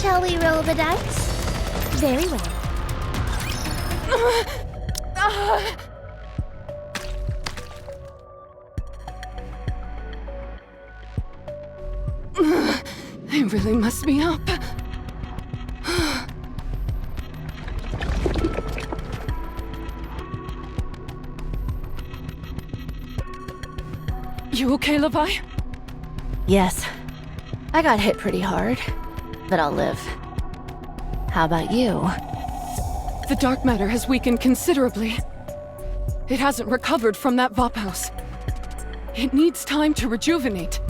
Shall we roll the dice? Very well. They really must be up. You okay, Levi? Yes. I got hit pretty hard, but I'll live. How about you? The dark matter has weakened considerably. It hasn't recovered from that Vop house. It needs time to rejuvenate.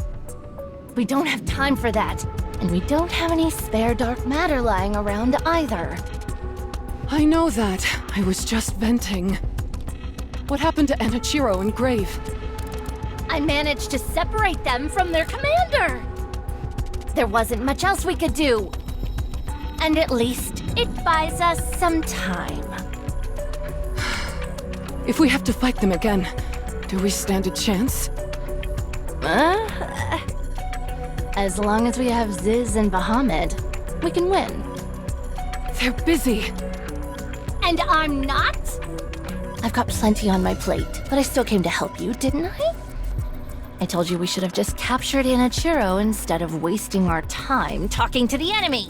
We don't have time for that, and we don't have any spare dark matter lying around either. I know that. I was just venting. What happened to Enichiro and Grave? I managed to separate them from their commander. There wasn't much else we could do. And at least it buys us some time. If we have to fight them again, do we stand a chance? As long as we have Ziz and Behemoth, we can win. They're busy. And I'm not? I've got plenty on my plate, but I still came to help you, didn't I? I told you we should have just captured Enichiro instead of wasting our time talking to the enemy.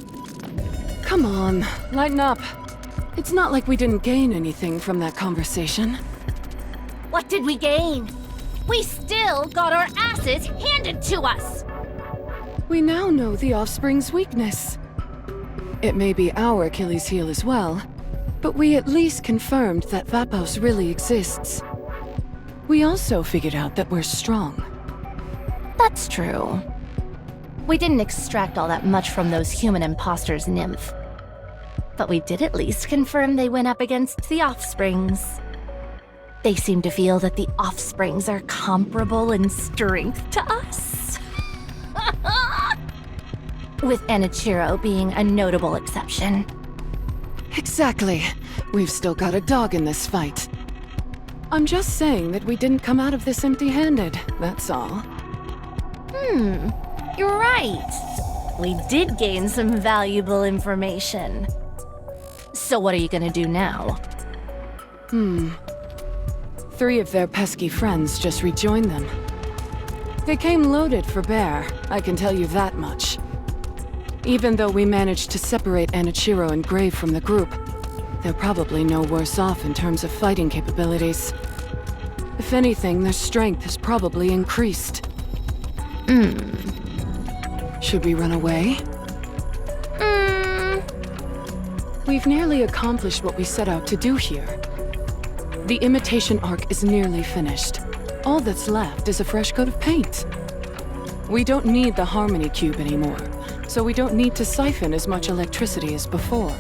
Come on, lighten up. It's not like we didn't gain anything from that conversation. What did we gain? We still got our asses handed to us! We now know the Offspring's weakness. It may be our Achilles heel as well, but we at least confirmed that Vapos really exists. We also figured out that we're strong. That's true. We didn't extract all that much from those human imposters, Nymph. But we did at least confirm they went up against the Offsprings. They seem to feel that the Offsprings are comparable in strength to us. With Enichiro being a notable exception. Exactly. We've still got a dog in this fight. I'm just saying that we didn't come out of this empty-handed, that's all. You're right. We did gain some valuable information. So what are you gonna do now? 3 of their pesky friends just rejoined them. They came loaded for bear, I can tell you that much. Even though we managed to separate Enichiro and Grave from the group, they're probably no worse off in terms of fighting capabilities. If anything, their strength has probably increased. Should we run away? We've nearly accomplished what we set out to do here. The imitation arc is nearly finished. All that's left is a fresh coat of paint. We don't need the Harmony Cube anymore, so we don't need to siphon as much electricity as before.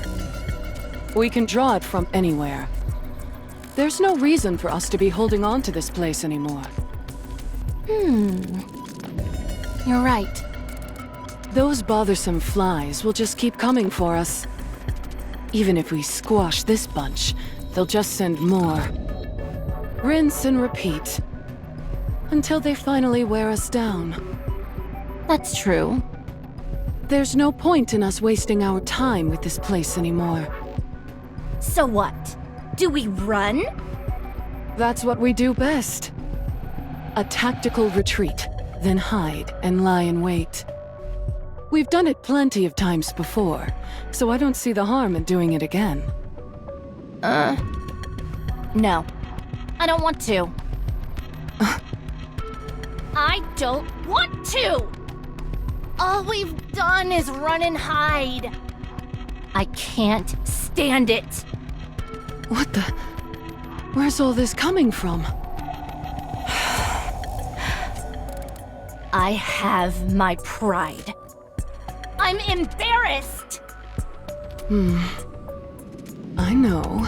We can draw it from anywhere. There's no reason for us to be holding on to this place anymore. You're right. Those bothersome flies will just keep coming for us. Even if we squash this bunch, they'll just send more. Rinse and repeat. Until they finally wear us down. That's true. There's no point in us wasting our time with this place anymore. So what? Do we run? That's what we do best. A tactical retreat, then hide and lie in wait. We've done it plenty of times before, so I don't see the harm in doing it again. No. I don't want to. I don't want to! All we've done is run and hide. I can't stand it. What the... Where's all this coming from? I have my pride. I'm embarrassed! I know.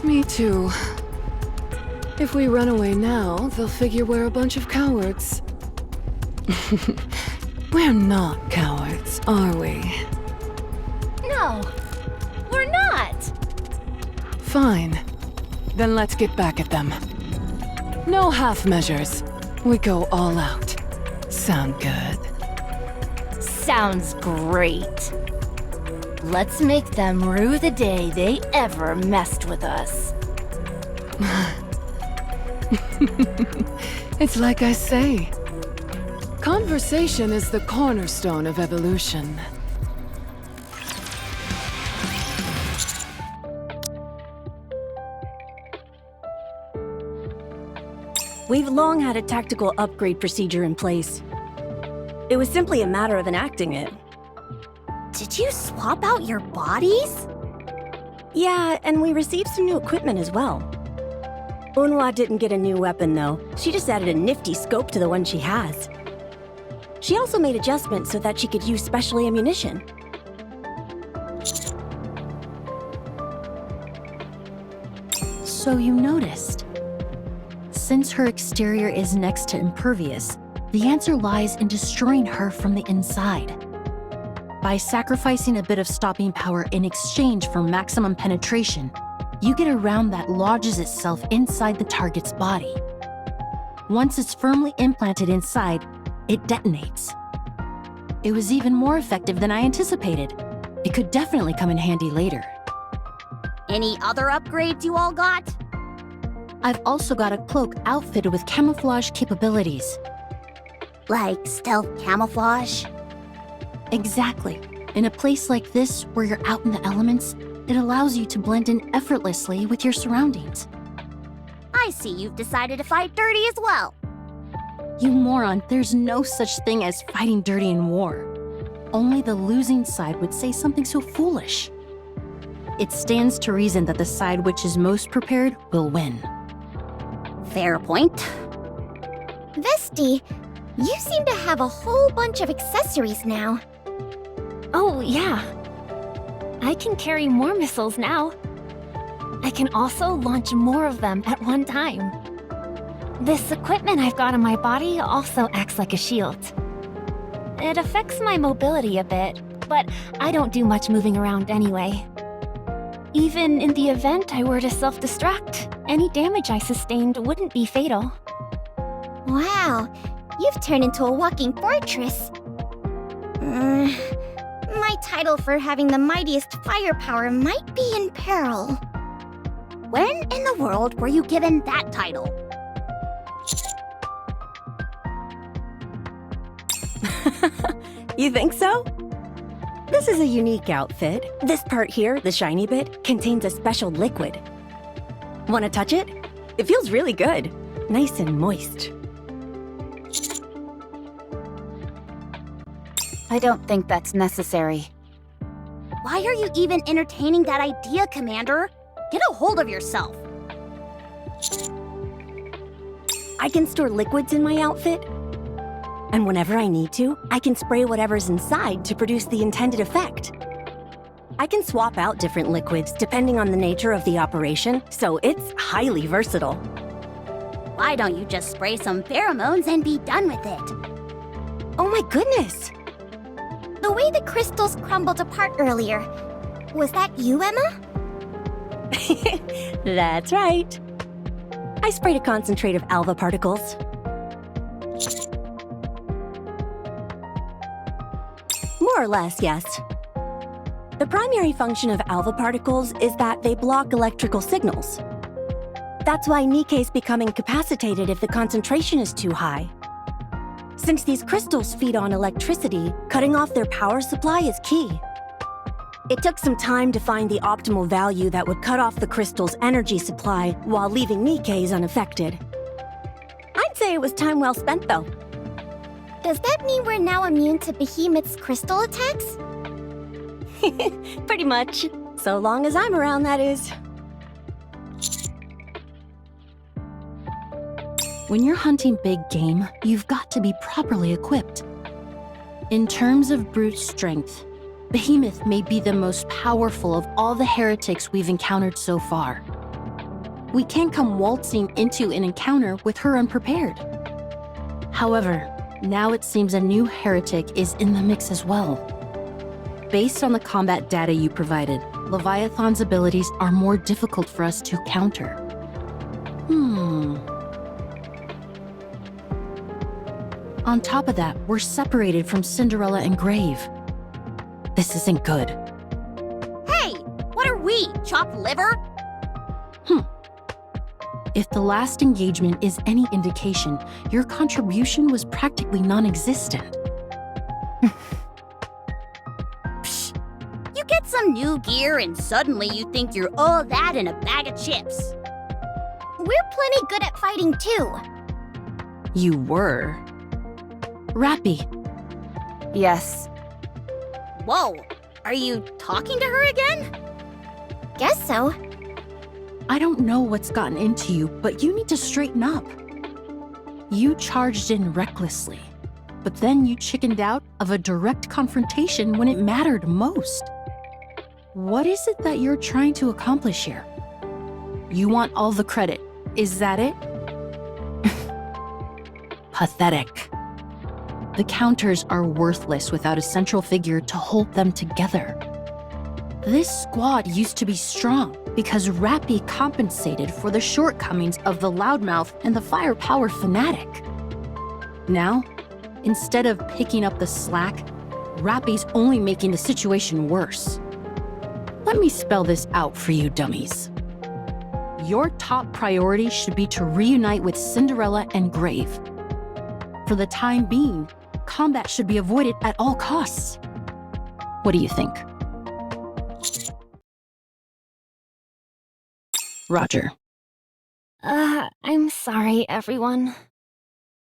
Me too. If we run away now, they'll figure we're a bunch of cowards. We're not cowards, are we? No, we're not. Fine. Then let's get back at them. No half measures. We go all out. Sound good? Sounds great. Let's make them rue the day they ever messed with us. It's like I say. Conversation is the cornerstone of evolution. We've long had a tactical upgrade procedure in place. It was simply a matter of enacting it. Did you swap out your bodies? Yeah, and we received some new equipment as well. Unhwa didn't get a new weapon though. She just added a nifty scope to the one she has. She also made adjustments so that she could use special ammunition. So you noticed. Since her exterior is next to impervious, the answer lies in destroying her from the inside. By sacrificing a bit of stopping power in exchange for maximum penetration, you get a round that lodges itself inside the target's body. Once it's firmly implanted inside, it detonates. It was even more effective than I anticipated. It could definitely come in handy later. Any other upgrades you all got? I've also got a cloak outfitted with camouflage capabilities. Like stealth camouflage? Exactly. In a place like this, where you're out in the elements, it allows you to blend in effortlessly with your surroundings. I see you've decided to fight dirty as well. You moron, there's no such thing as fighting dirty in war. Only the losing side would say something so foolish. It stands to reason that the side which is most prepared will win. Fair point. Vesti, you seem to have a whole bunch of accessories now. Oh, yeah. I can carry more missiles now. I can also launch more of them at one time. This equipment I've got on my body also acts like a shield. It affects my mobility a bit, but I don't do much moving around anyway. Even in the event I were to self-destruct, any damage I sustained wouldn't be fatal. Wow, you've turned into a walking fortress. My title for having the mightiest firepower might be in peril. When in the world were you given that title? You think so? This is a unique outfit. This part here, the shiny bit, contains a special liquid. Want to touch it? It feels really good. Nice and moist. I don't think that's necessary. Why are you even entertaining that idea, Commander? Get a hold of yourself. I can store liquids in my outfit. And whenever I need to, I can spray whatever's inside to produce the intended effect. I can swap out different liquids depending on the nature of the operation, so it's highly versatile. Why don't you just spray some pheromones and be done with it? Oh my goodness! The way the crystals crumbled apart earlier, was that you, Emma? That's right. I sprayed a concentrate of alpha particles. More or less, yes. The primary function of alpha particles is that they block electrical signals. That's why Nikke's become incapacitated if the concentration is too high. Since these crystals feed on electricity, cutting off their power supply is key. It took some time to find the optimal value that would cut off the crystal's energy supply while leaving Nikke's unaffected. I'd say it was time well spent, though. Does that mean we're now immune to Behemoth's crystal attacks? Pretty much. So long as I'm around, that is. When you're hunting big game, you've got to be properly equipped. In terms of brute strength, Behemoth may be the most powerful of all the heretics we've encountered so far. We can't come waltzing into an encounter with her unprepared. However, now it seems a new heretic is in the mix as well. Based on the combat data you provided, Leviathan's abilities are more difficult for us to counter. On top of that, we're separated from Cinderella and Grave. This isn't good. chopped liver? If the last engagement is any indication, your contribution was practically non-existent. Psh, you get some new gear and suddenly you think you're all that in a bag of chips. We're plenty good at fighting too. You were. Rappy, Yes. Whoa, are you talking to her again? Guess so. I don't know what's gotten into you, but you need to straighten up. You charged in recklessly, but then you chickened out of a direct confrontation when it mattered most. What is it that you're trying to accomplish here? You want all the credit, is that it? Pathetic. The counters are worthless without a central figure to hold them together. This squad used to be strong because Rappy compensated for the shortcomings of the loudmouth and the firepower fanatic. Now, instead of picking up the slack, Rappy's only making the situation worse. Let me spell this out for you dummies. Your top priority should be to reunite with Cinderella and Grave. For the time being, combat should be avoided at all costs. What do you think? Roger. I'm sorry, everyone.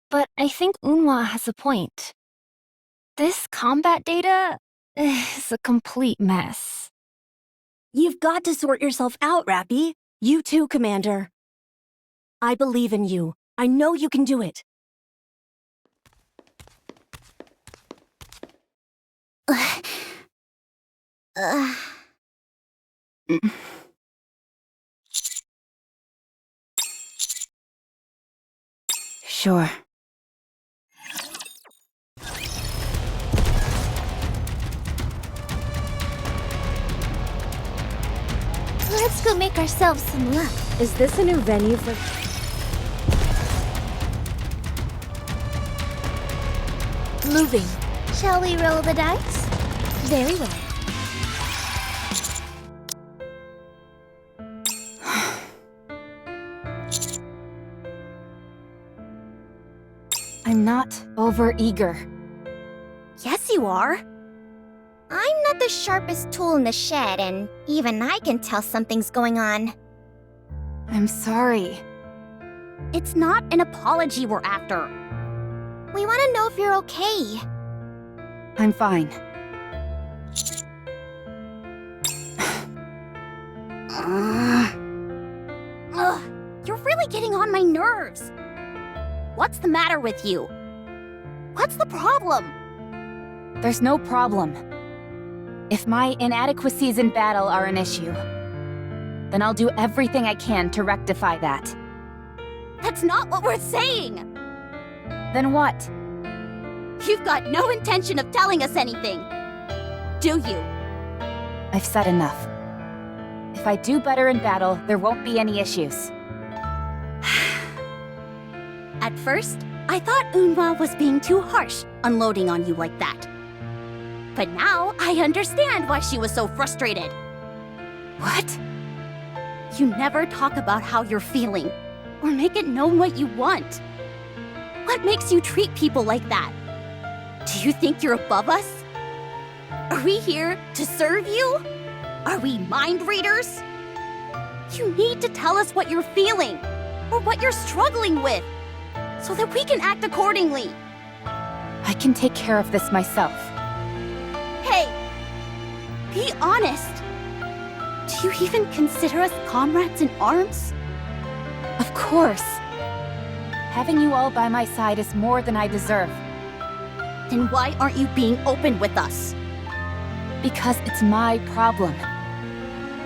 But I think Unhwa has a point. This combat data is a complete mess. You've got to sort yourself out, Rappy. You too, Commander. I believe in you. I know you can do it. Sure. Let's go make ourselves some luck. Is this a new venue for... Moving. Shall we roll the dice? Very well. I'm not over-eager. Yes, you are. I'm not the sharpest tool in the shed, and even I can tell something's going on. I'm sorry. It's not an apology we're after. We want to know if you're okay. I'm fine. Ugh, you're really getting on my nerves. What's the matter with you? What's the problem? There's no problem. If my inadequacies in battle are an issue, then I'll do everything I can to rectify that. That's not what we're saying! Then what? You've got no intention of telling us anything. Do you? I've said enough. If I do better in battle, there won't be any issues. At first, I thought Unhwa was being too harsh, unloading on you like that. But now, I understand why she was so frustrated. What? You never talk about how you're feeling, or make it known what you want. What makes you treat people like that? Do you think you're above us? Are we here to serve you? Are we mind readers? You need to tell us what you're feeling, or what you're struggling with, so that we can act accordingly. I can take care of this myself. Hey, be honest. Do you even consider us comrades in arms? Of course. Having you all by my side is more than I deserve. Then why aren't you being open with us? Because it's my problem.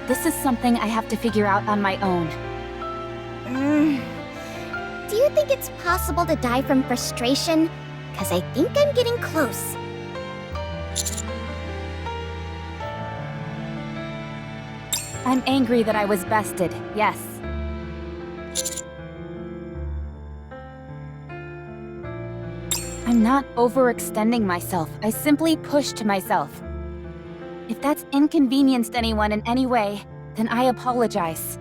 This is something I have to figure out on my own. Do you think it's possible to die from frustration? Because I think I'm getting close. I'm angry that I was bested, yes. I'm not overextending myself. I simply pushed myself. If that's inconvenienced anyone in any way, then I apologize.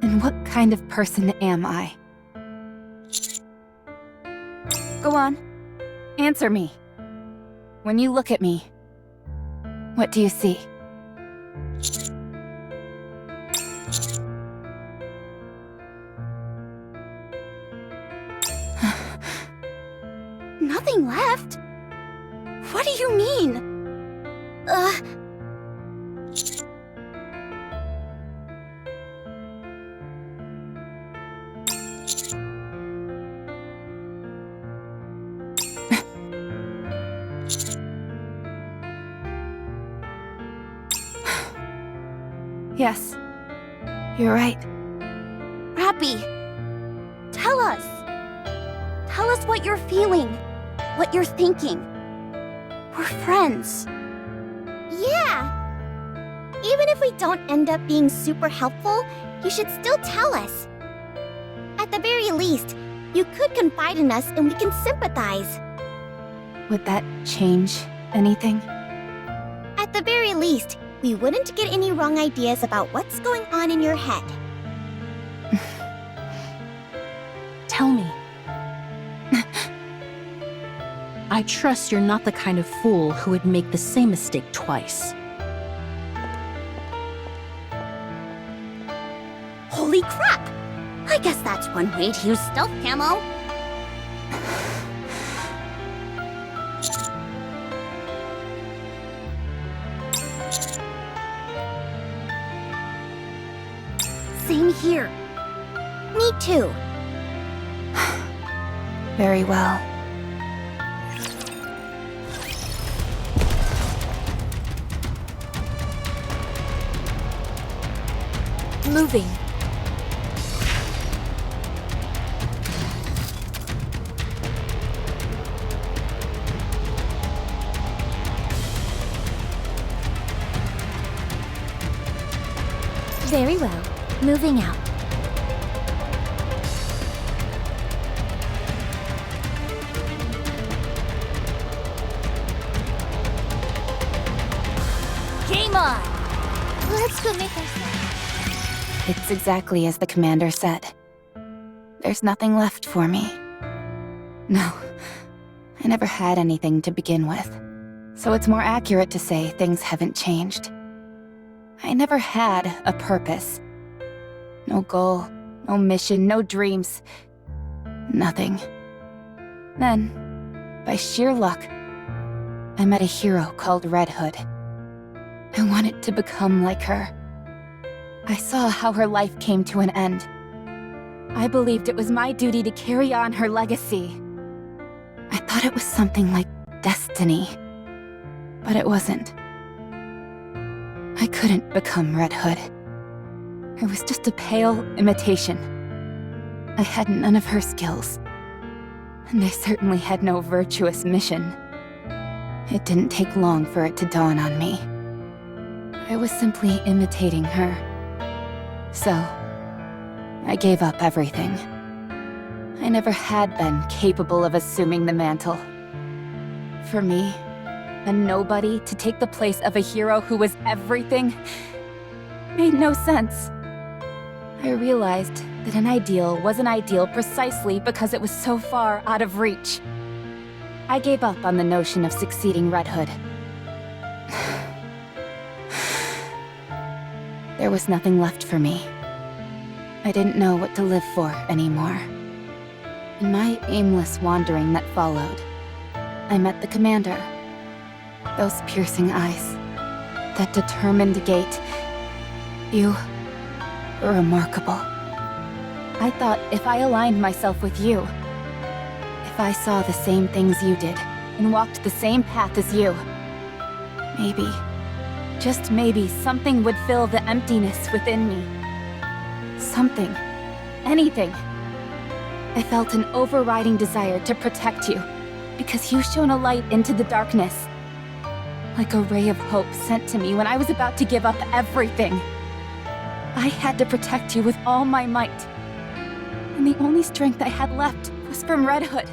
And what kind of person am I? Go on. Answer me. When you look at me, what do you see? Nothing left? What do you mean? Yes, you're right. Rappy, tell us. Tell us what you're feeling, what you're thinking. We're friends. Yeah! Even if we don't end up being super helpful, you should still tell us. At the very least, you could confide in us and we can sympathize. Would that change anything? At the very least, we wouldn't get any wrong ideas about what's going on in your head. Tell me. I trust you're not the kind of fool who would make the same mistake twice. Holy crap! I guess that's one way to use stealth camo. Same here. Me too. Very well. Moving. Very well. Moving out. Game on! Let's go make ourselves. It's exactly as the commander said. There's nothing left for me. No, I never had anything to begin with. So it's more accurate to say things haven't changed. I never had a purpose. No goal, no mission, no dreams. Nothing. Then, by sheer luck, I met a hero called Red Hood. I wanted to become like her. I saw how her life came to an end. I believed it was my duty to carry on her legacy. I thought it was something like destiny. But it wasn't. I couldn't become Red Hood. I was just a pale imitation. I had none of her skills. And I certainly had no virtuous mission. It didn't take long for it to dawn on me. I was simply imitating her. So, I gave up everything. I never had been capable of assuming the mantle. For me, a nobody to take the place of a hero who was everything made no sense. I realized that an ideal was an ideal precisely because it was so far out of reach. I gave up on the notion of succeeding Red Hood. There was nothing left for me. I didn't know what to live for anymore. In my aimless wandering that followed, I met the commander. Those piercing eyes, that determined gait. You were remarkable. I thought if I aligned myself with you, if I saw the same things you did, and walked the same path as you, maybe, just maybe, something would fill the emptiness within me. Something. Anything. I felt an overriding desire to protect you, because you shone a light into the darkness. Like a ray of hope sent to me when I was about to give up everything. I had to protect you with all my might. And the only strength I had left was from Red Hood.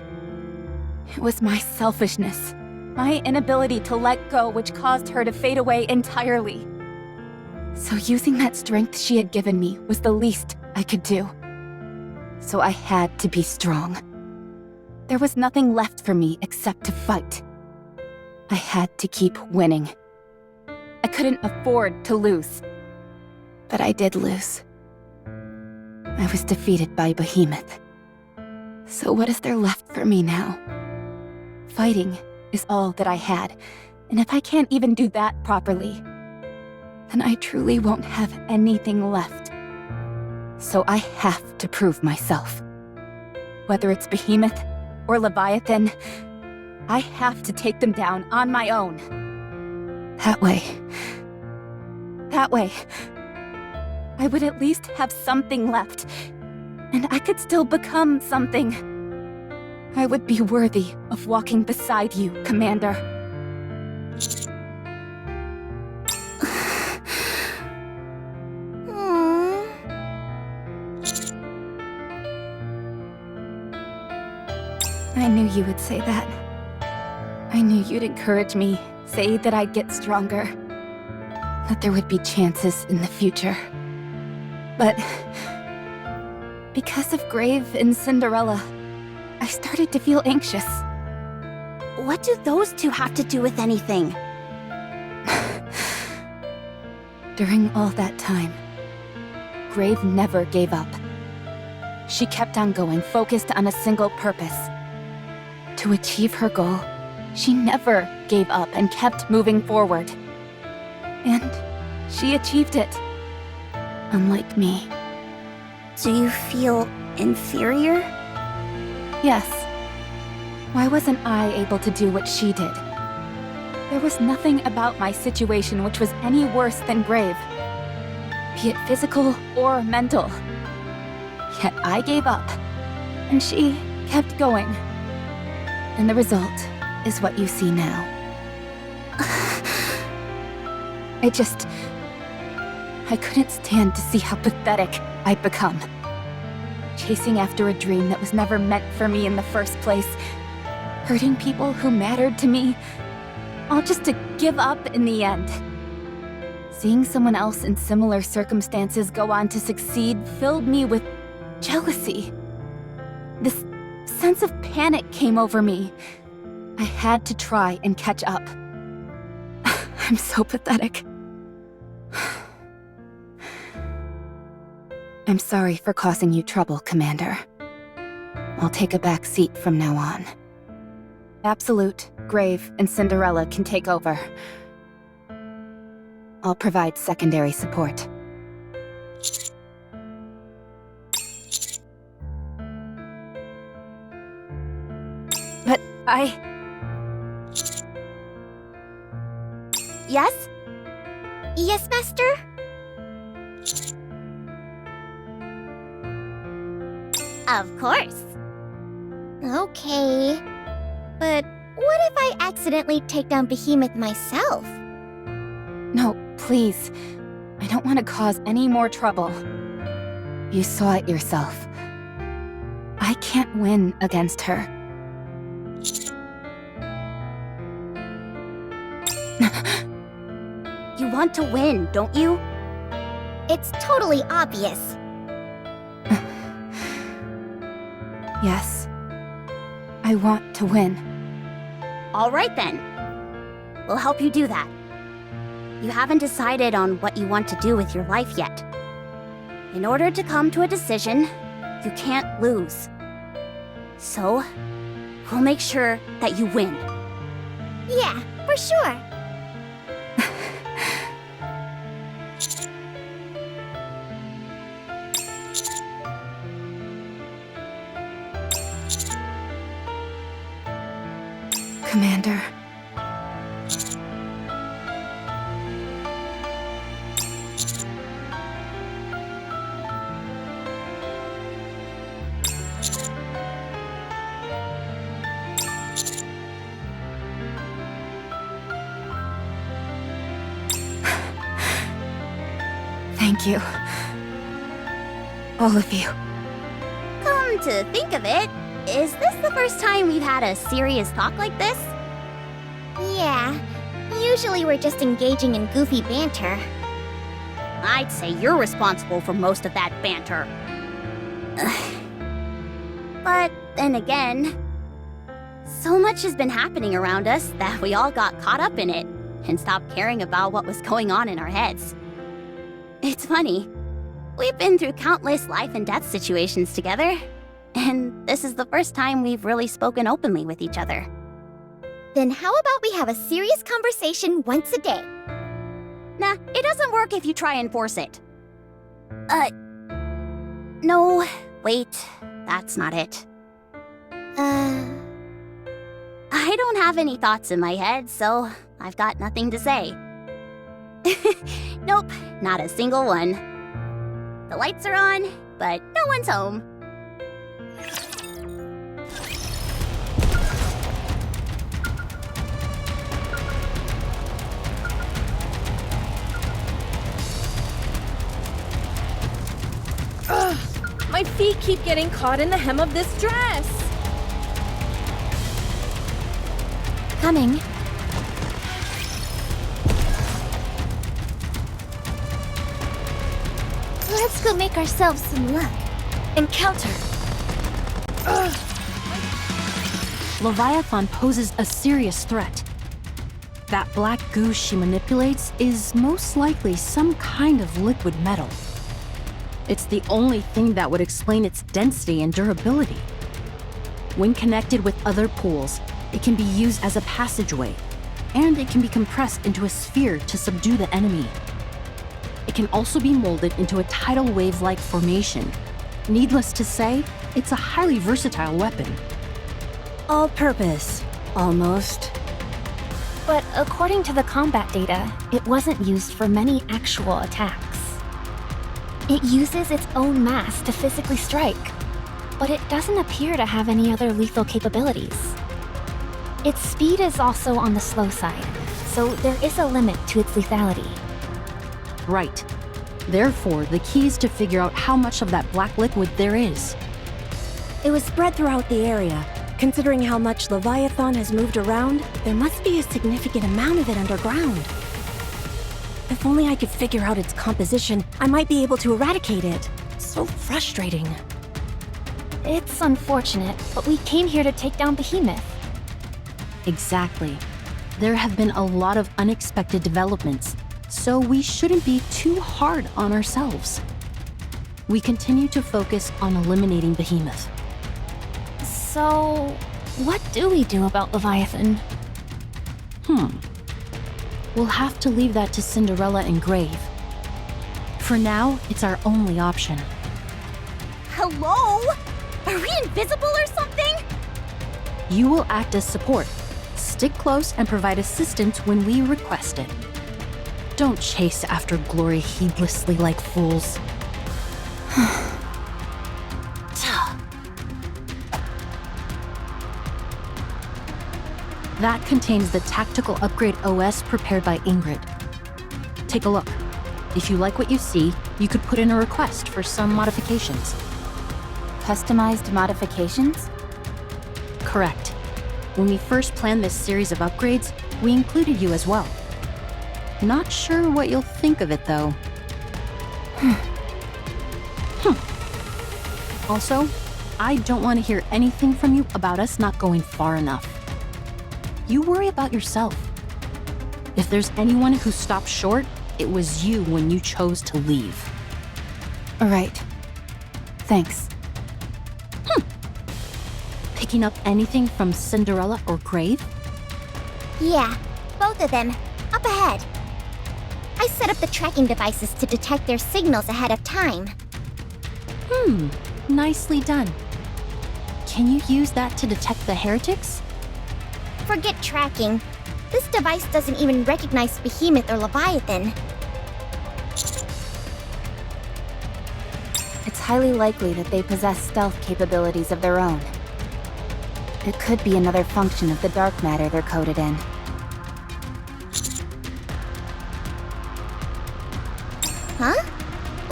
It was my selfishness, my inability to let go, which caused her to fade away entirely. So using that strength she had given me was the least I could do. So I had to be strong. There was nothing left for me except to fight. I had to keep winning. I couldn't afford to lose. But I did lose. I was defeated by Behemoth. So what is there left for me now? Fighting is all that I had, and if I can't even do that properly, then I truly won't have anything left. So I have to prove myself. Whether it's Behemoth or Leviathan, I have to take them down on my own. That way, I would at least have something left, and I could still become something. I would be worthy of walking beside you, Commander. I knew you would say that. I knew you'd encourage me, say that I'd get stronger, that there would be chances in the future. But because of Grave and Cinderella, I started to feel anxious. What do those two have to do with anything? During all that time, Grave never gave up. She kept on going, focused on a single purpose. To achieve her goal, she never gave up and kept moving forward. And she achieved it. Unlike me. Do you feel inferior? Yes. Why wasn't I able to do what she did? There was nothing about my situation which was any worse than Grave, be it physical or mental. Yet I gave up, and she kept going. And the result is what you see now. I couldn't stand to see how pathetic I'd become. Chasing after a dream that was never meant for me in the first place. Hurting people who mattered to me. All just to give up in the end. Seeing someone else in similar circumstances go on to succeed filled me with jealousy. This sense of panic came over me. I had to try and catch up. I'm so pathetic. I'm sorry for causing you trouble, Commander. I'll take a back seat from now on. Absolute, Grave, and Cinderella can take over. I'll provide secondary support. But Yes? Yes, Master? Of course. Okay. But what if I accidentally take down Behemoth myself? no, please. I don't want to cause any more trouble. You saw it yourself. I can't win against her. You want to win, don't you? It's totally obvious. Yes. I want to win. All right then. We'll help you do that. You haven't decided on what you want to do with your life yet. In order to come to a decision, you can't lose. So, we'll make sure that you win. Yeah, for sure. Commander. Thank you. all of you. Come to think of it, is this the first time we've had a serious talk like this? Yeah, usually we're just engaging in goofy banter. I'd say you're responsible for most of that banter. But then again, so much has been happening around us that we all got caught up in it and stopped caring about what was going on in our heads. It's funny. We've been through countless life and death situations together, and this is the first time we've really spoken openly with each other. Then how about we have a serious conversation once a day? Nah, it doesn't work if you try and force it. No, wait, that's not it. I don't have any thoughts in my head, so I've got nothing to say. Nope, not a single one. The lights are on, but no one's home. My feet keep getting caught in the hem of this dress. Coming. Let's go make ourselves some luck. Encounter! Leviathan poses a serious threat. That black goo she manipulates is most likely some kind of liquid metal. It's the only thing that would explain its density and durability. When connected with other pools, it can be used as a passageway, and it can be compressed into a sphere to subdue the enemy. It can also be molded into a tidal wave-like formation. Needless to say, it's a highly versatile weapon. All-purpose, almost. But according to the combat data, it wasn't used for many actual attacks. It uses its own mass to physically strike, but it doesn't appear to have any other lethal capabilities. Its speed is also on the slow side, so there is a limit to its lethality. Right. Therefore, the key is to figure out how much of that black liquid there is. It was spread throughout the area. Considering how much Leviathan has moved around, there must be a significant amount of it underground. If only I could figure out its composition, I might be able to eradicate it. So frustrating. It's unfortunate, but we came here to take down Behemoth. Exactly. There have been a lot of unexpected developments, so we shouldn't be too hard on ourselves. We continue to focus on eliminating Behemoth. So, what do we do about Leviathan? We'll have to leave that to Cinderella and Grave. For now, it's our only option. Hello? Are we invisible or something? You will act as support. Stick close and provide assistance when we request it. Don't chase after glory heedlessly like fools. That contains the tactical upgrade OS prepared by Ingrid. Take a look. If you like what you see, you could put in a request for some modifications. Customized modifications? Correct. When we first planned this series of upgrades, we included you as well. Not sure what you'll think of it, though. Also, I don't want to hear anything from you about us not going far enough. You worry about yourself. If there's anyone who stopped short, it was you when you chose to leave. All right. Thanks. Picking up anything from Cinderella or Grave? Yeah, both of them. Up ahead. I set up the tracking devices to detect their signals ahead of time. Nicely done. Can you use that to detect the heretics? Forget tracking. This device doesn't even recognize Behemoth or Leviathan. It's highly likely that they possess stealth capabilities of their own. It could be another function of the dark matter they're coded in. Huh?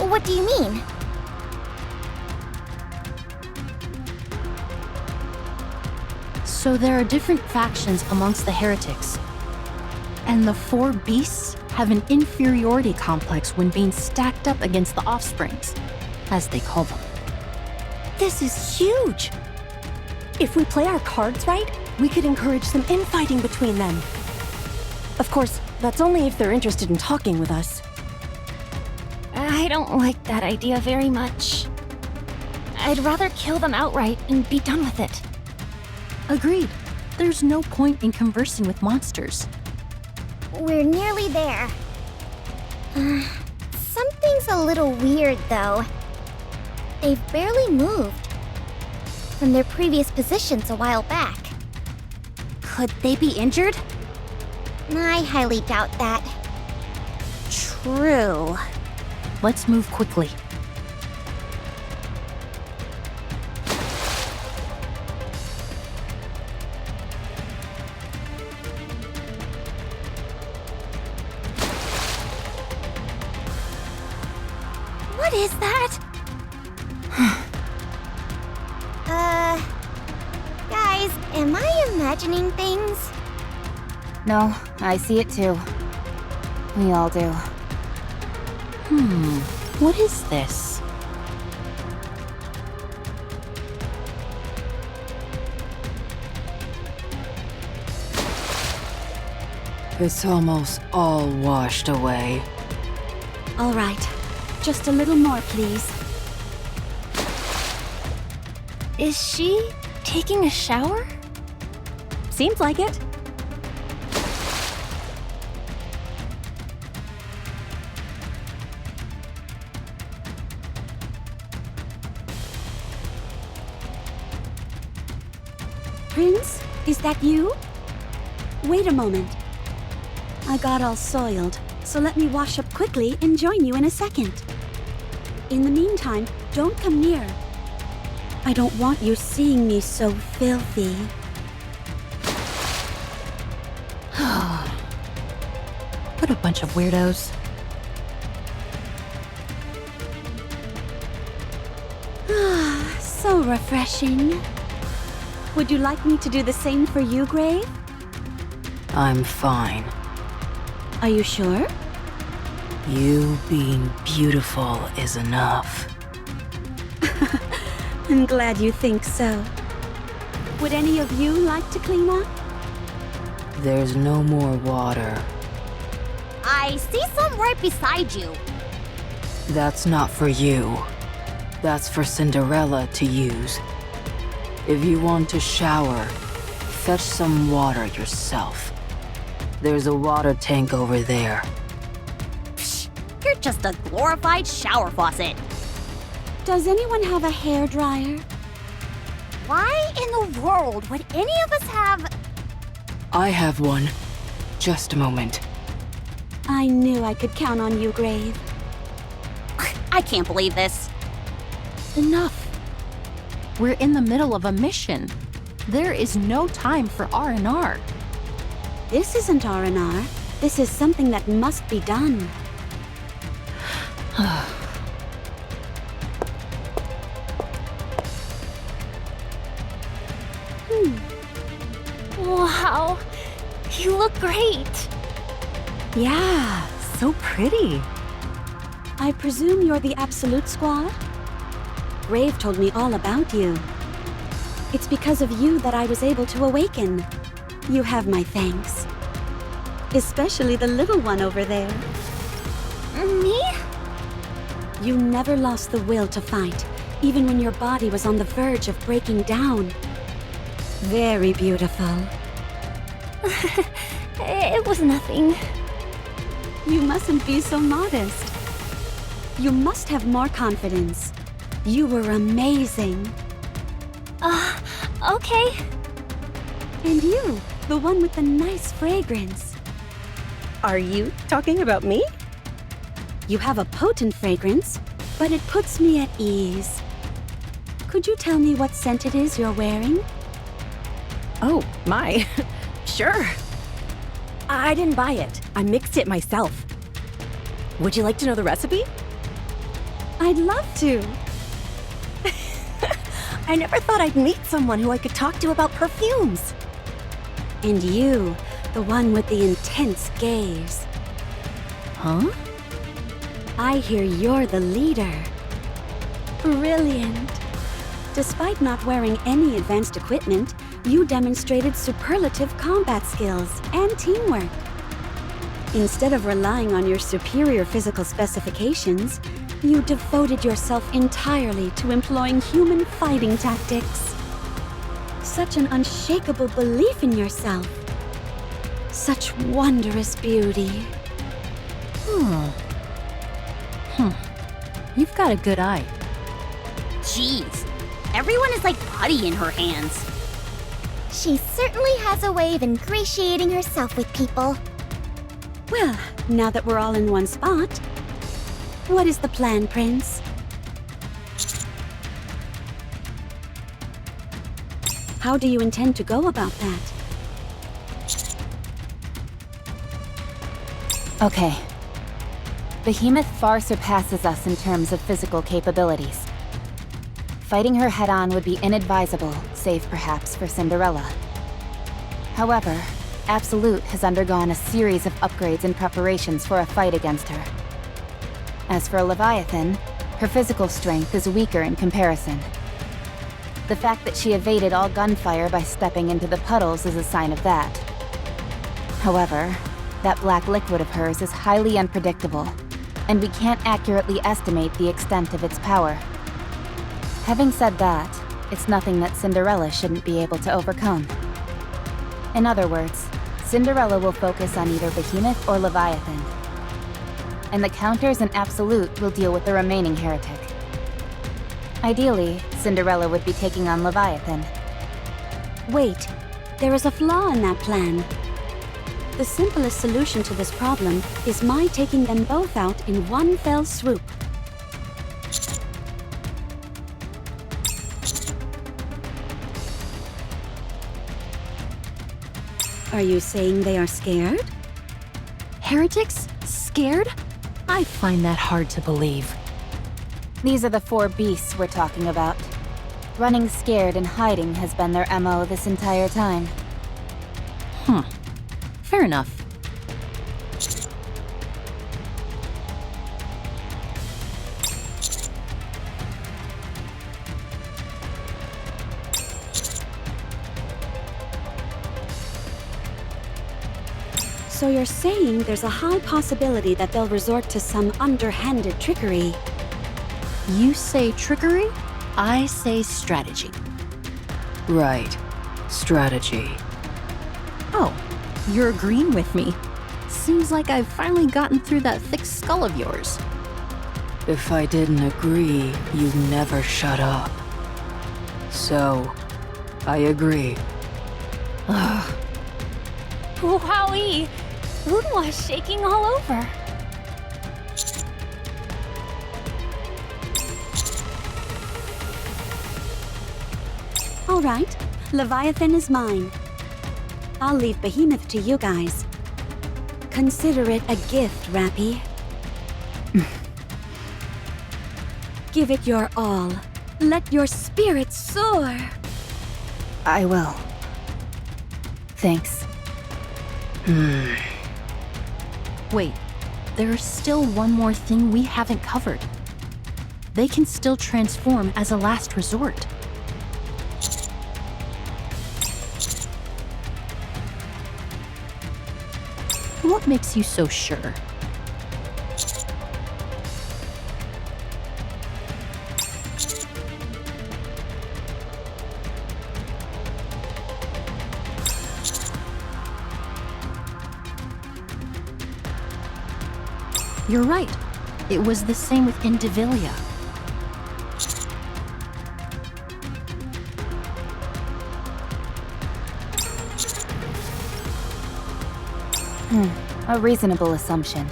What do you mean? So there are different factions amongst the heretics. And the four beasts have an inferiority complex when being stacked up against the offsprings, as they call them. This is huge! If we play our cards right, we could encourage some infighting between them. Of course, that's only if they're interested in talking with us. I don't like that idea very much. I'd rather kill them outright and be done with it. Agreed. There's no point in conversing with monsters. We're nearly there. Something's a little weird, though. They've barely moved from their previous positions a while back. Could they be injured? I highly doubt that. True. Let's move quickly. What is that? Guys, am I imagining things? No, I see it too. We all do. What is this? It's almost all washed away. All right. Just a little more, please. Is she taking a shower? Seems like it. Prince, is that you? Wait a moment. I got all soiled, so let me wash up quickly and join you in a second. In the meantime, don't come near. I don't want you seeing me so filthy. What a bunch of weirdos. So refreshing. Would you like me to do the same for you, Grave? I'm fine. Are you sure? You being beautiful is enough. I'm glad you think so. Would any of you like to clean up? There's no more water. I see some right beside you. That's not for you. That's for Cinderella to use. If you want to shower, fetch some water yourself. There's a water tank over there. Psh, you're just a glorified shower faucet. Does anyone have a hairdryer? Why in the world would any of us have... I have one. Just a moment. I knew I could count on you, Grave. I can't believe this. Enough. We're in the middle of a mission. There is no time for R&R. This isn't R&R. This is something that must be done. Wow, you look great. Yeah, so pretty. I presume you're the Absolute Squad? Grave told me all about you. It's because of you that I was able to awaken. You have my thanks. Especially the little one over there. Me? You never lost the will to fight, even when your body was on the verge of breaking down. Very beautiful. It was nothing. You mustn't be so modest. You must have more confidence. You were amazing. Okay. And you, the one with the nice fragrance. Are you talking about me? You have a potent fragrance, but it puts me at ease. Could you tell me what scent it is you're wearing? Oh, my. Sure. I didn't buy it. I mixed it myself. Would you like to know the recipe? I'd love to. I never thought I'd meet someone who I could talk to about perfumes. And you, the one with the intense gaze. Huh? I hear you're the leader. Brilliant. Despite not wearing any advanced equipment, you demonstrated superlative combat skills and teamwork. Instead of relying on your superior physical specifications, you devoted yourself entirely to employing human fighting tactics. Such an unshakable belief in yourself. Such wondrous beauty. You've got a good eye. Jeez, everyone is like putty in her hands. She certainly has a way of ingratiating herself with people. Well, now that we're all in one spot, what is the plan, Prince? How do you intend to go about that? Okay. Behemoth far surpasses us in terms of physical capabilities. Fighting her head-on would be inadvisable, save perhaps for Cinderella. However, Absolute has undergone a series of upgrades and preparations for a fight against her. As for Leviathan, her physical strength is weaker in comparison. The fact that she evaded all gunfire by stepping into the puddles is a sign of that. However, that black liquid of hers is highly unpredictable, and we can't accurately estimate the extent of its power. Having said that, it's nothing that Cinderella shouldn't be able to overcome. In other words, Cinderella will focus on either Behemoth or Leviathan, and the Counters and Absolute will deal with the remaining heretic. Ideally, Cinderella would be taking on Leviathan. Wait, there is a flaw in that plan. The simplest solution to this problem is my taking them both out in one fell swoop. Are you saying they are scared? Heretics? Scared? I find that hard to believe. These are the four beasts we're talking about. Running scared and hiding has been their MO this entire time. Fair enough. So you're saying there's a high possibility that they'll resort to some underhanded trickery? You say trickery, I say strategy. Right. Strategy. Oh, you're agreeing with me. Seems like I've finally gotten through that thick skull of yours. If I didn't agree, you'd never shut up. So, I agree. Wowie! Rudenwa's shaking all over. All right, Leviathan is mine. I'll leave Behemoth to you guys. Consider it a gift, Rappy. Give it your all. Let your spirit soar. I will. Thanks. Wait, there's still one more thing we haven't covered. They can still transform as a last resort. What makes you so sure? You're right. It was the same with Indivilia. A reasonable assumption.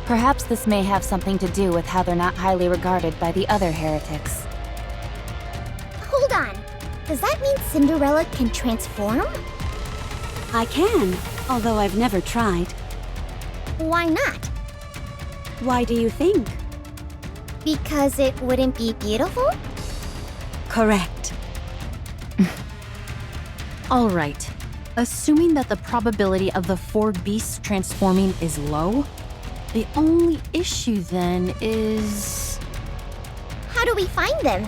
Perhaps this may have something to do with how they're not highly regarded by the other heretics. Hold on. Does that mean Cinderella can transform? I can, although I've never tried. Why not? Why do you think? Because it wouldn't be beautiful? Correct. All right. Assuming that the probability of the 4 beasts transforming is low, the only issue then is... How do we find them?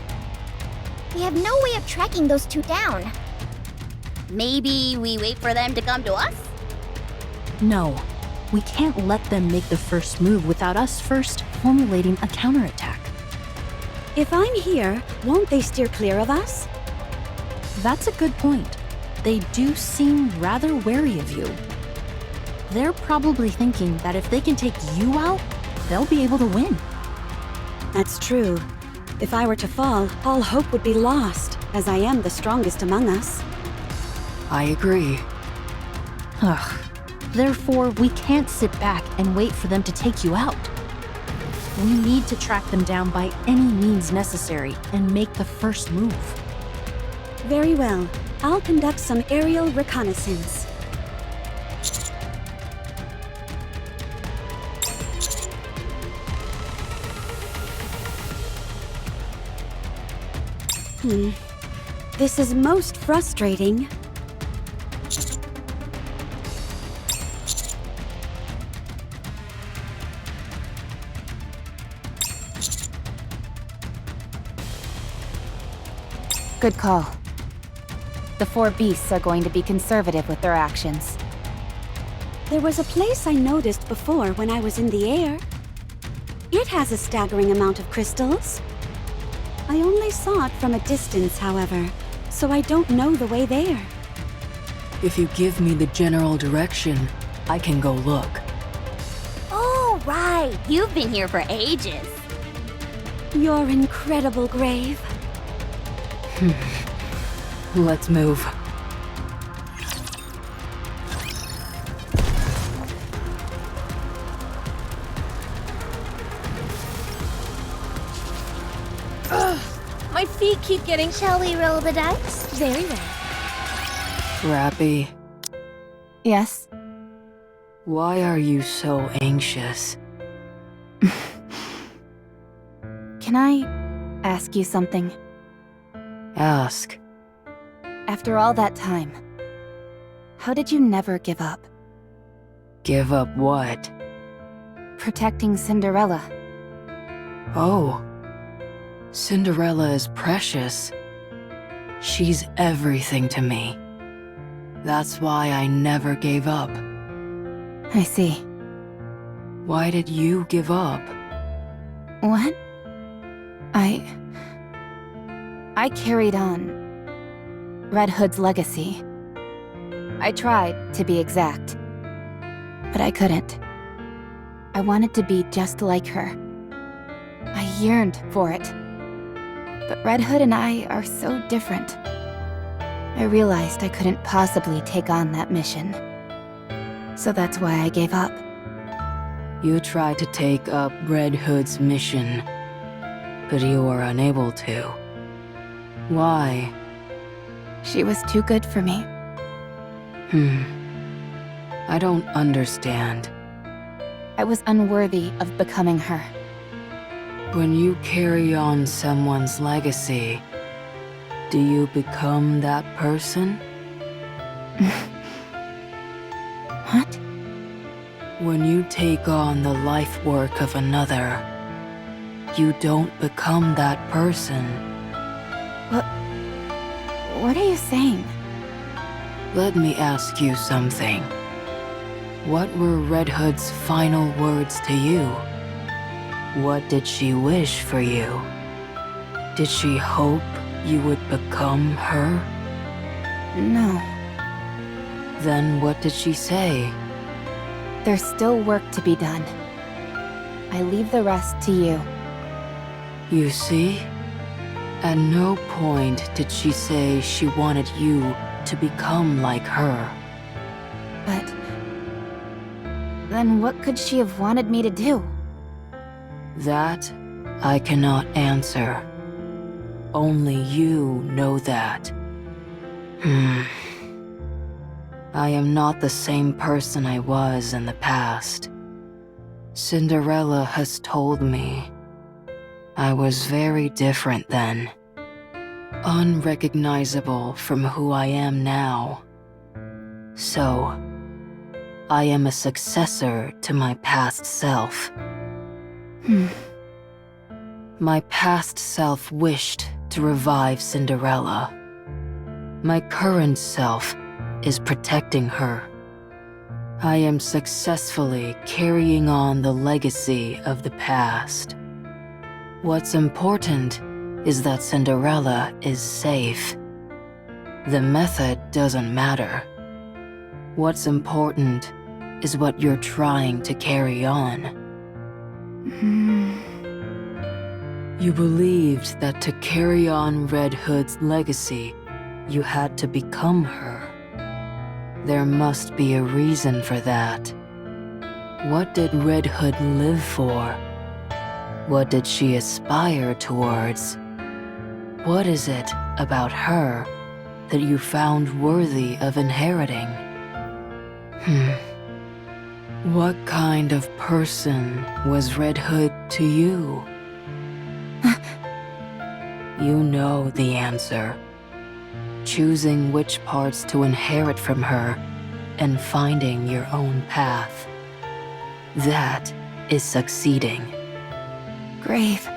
We have no way of tracking those two down. Maybe we wait for them to come to us? No. We can't let them make the first move without us first formulating a counterattack. If I'm here, won't they steer clear of us? That's a good point. They do seem rather wary of you. They're probably thinking that if they can take you out, they'll be able to win. That's true. If I were to fall, all hope would be lost, as I am the strongest among us. I agree. Ugh. Therefore, we can't sit back and wait for them to take you out. We need to track them down by any means necessary and make the first move. Very well. I'll conduct some aerial reconnaissance. This is most frustrating. Good call. The 4 beasts are going to be conservative with their actions. There was a place I noticed before when I was in the air. It has a staggering amount of crystals. I only saw it from a distance, however, so I don't know the way there. If you give me the general direction, I can go look. Oh, right. You've been here for ages. Your incredible grave. Let's move. My feet keep getting... Shall we roll the dice? Very well. Rappy, Yes? why are you so anxious? Can I ask you something? Ask. After all that time, how did you never give up? Give up what? Protecting Cinderella. Oh. Cinderella is precious. She's everything to me. That's why I never gave up. I see. Why did you give up? What? I carried on Red Hood's legacy. I tried, to be exact. But I couldn't. I wanted to be just like her. I yearned for it. But Red Hood and I are so different. I realized I couldn't possibly take on that mission. So that's why I gave up. You tried to take up Red Hood's mission, but you were unable to. Why? She was too good for me. I don't understand. I was unworthy of becoming her. When you carry on someone's legacy, do you become that person? What? When you take on the life work of another, you don't become that person. What are you saying? Let me ask you something. What were Red Hood's final words to you? What did she wish for you? Did she hope you would become her? No. Then what did she say? There's still work to be done. I leave the rest to you. You see? At no point did she say she wanted you to become like her. But... then what could she have wanted me to do? That I cannot answer. Only you know that. I am not the same person I was in the past. Cinderella has told me I was very different then. unrecognizable from who I am now. So, I am a successor to my past self. My past self wished to revive Cinderella. My current self is protecting her. I am successfully carrying on the legacy of the past. What's important is that Cinderella is safe. The method doesn't matter. What's important is what you're trying to carry on. You believed that to carry on Red Hood's legacy, you had to become her. There must be a reason for that. What did Red Hood live for? What did she aspire towards? What is it about her that you found worthy of inheriting? What kind of person was Red Hood to you? You know the answer. Choosing which parts to inherit from her and finding your own path. That is succeeding. Grave.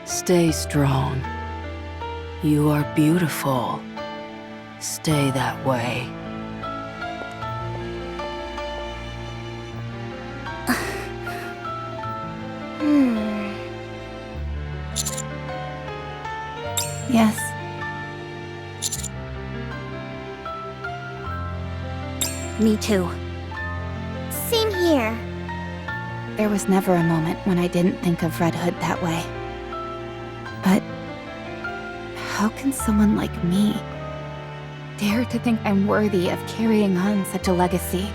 Stay strong. You are beautiful. Stay that way. Yes. Me too. Same here. There was never a moment when I didn't think of Red Hood that way. But how can someone like me dare to think I'm worthy of carrying on such a legacy?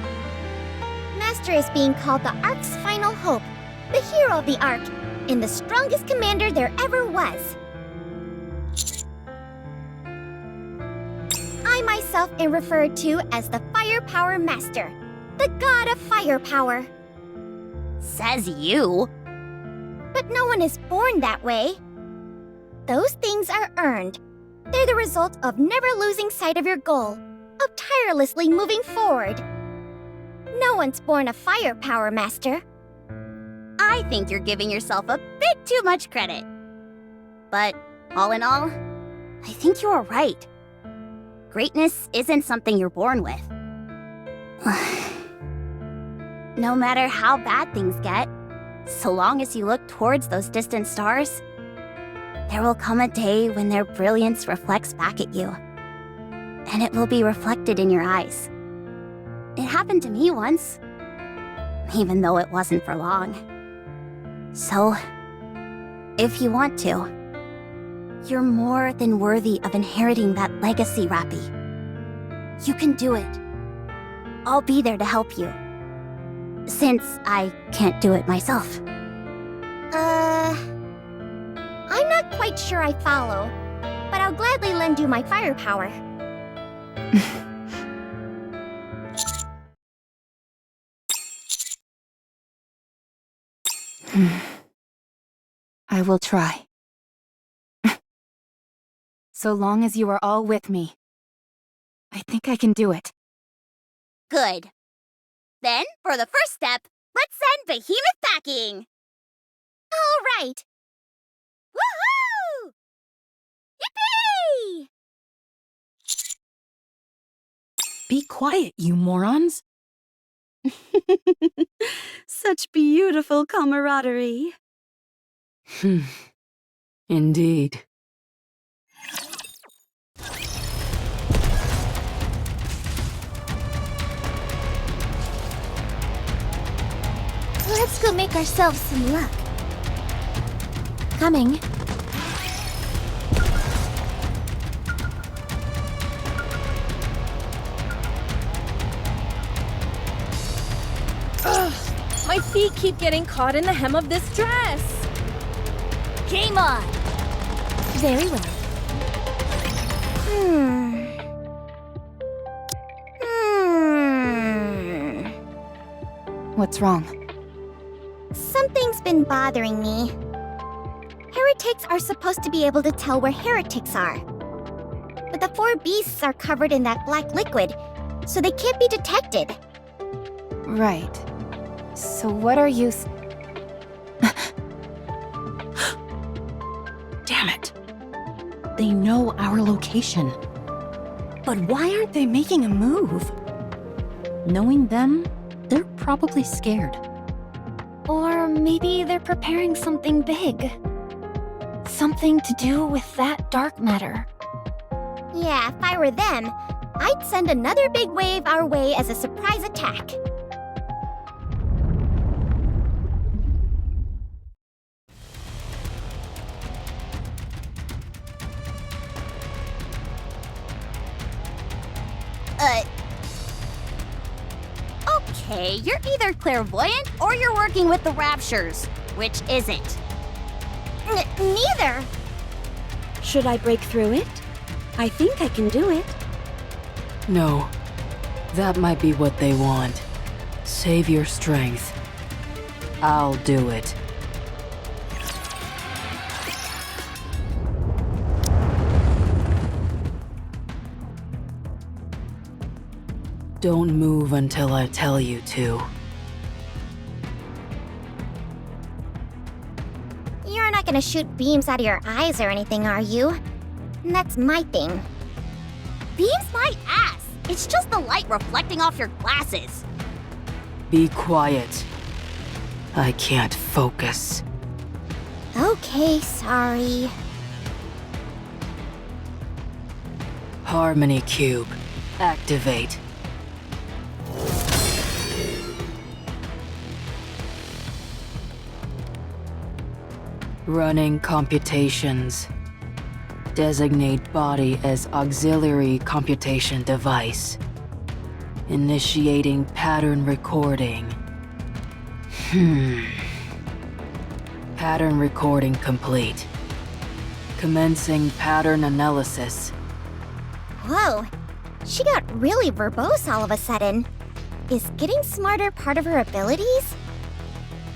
Master is being called the Ark's final hope, the hero of the Ark, and the strongest commander there ever was. I myself am referred to as the Firepower Master, the god of firepower. Says you. But no one is born that way. Those things are earned. They're the result of never losing sight of your goal, of tirelessly moving forward. No one's born a Firepower Master. I think you're giving yourself a bit too much credit. But all in all, I think you are right. Greatness isn't something you're born with. No matter how bad things get, so long as you look towards those distant stars, there will come a day when their brilliance reflects back at you. And it will be reflected in your eyes. It happened to me once, even though it wasn't for long. So, if you want to, you're more than worthy of inheriting that legacy, Rappy. You can do it. I'll be there to help you. Since I can't do it myself. I'm not quite sure I follow, but I'll gladly lend you my firepower. I will try. So long as you are all with me, I think I can do it. Good. Then, for the first step, let's send Behemoth packing! All right. Woohoo! Yippee! Be quiet, you morons. Such beautiful camaraderie. Indeed. Let's go make ourselves some luck. Coming. Ugh, my feet keep getting caught in the hem of this dress. Game on! Very well. What's wrong? Something's been bothering me. Heretics are supposed to be able to tell where heretics are. But the four beasts are covered in that black liquid, so they can't be detected. Right. So what are you... Damn it. They know our location. But why aren't they making a move? Knowing them, they're probably scared. Or maybe they're preparing something big. Something to do with that dark matter. Yeah, if I were them, I'd send another big wave our way as a surprise attack. Okay, you're either clairvoyant or you're working with the Raptures. Which is it? Neither. Should I break through it? I think I can do it. No. That might be what they want. Save your strength. I'll do it. Don't move until I tell you to. You're not gonna shoot beams out of your eyes or anything, are you? That's my thing. Beams my ass! It's just the light reflecting off your glasses. Be quiet. I can't focus. Okay, sorry. Harmony Cube. Activate. Running computations. Designate body as auxiliary computation device. Initiating pattern recording. Pattern recording complete. Commencing pattern analysis. Whoa, she got really verbose all of a sudden. Is getting smarter part of her abilities?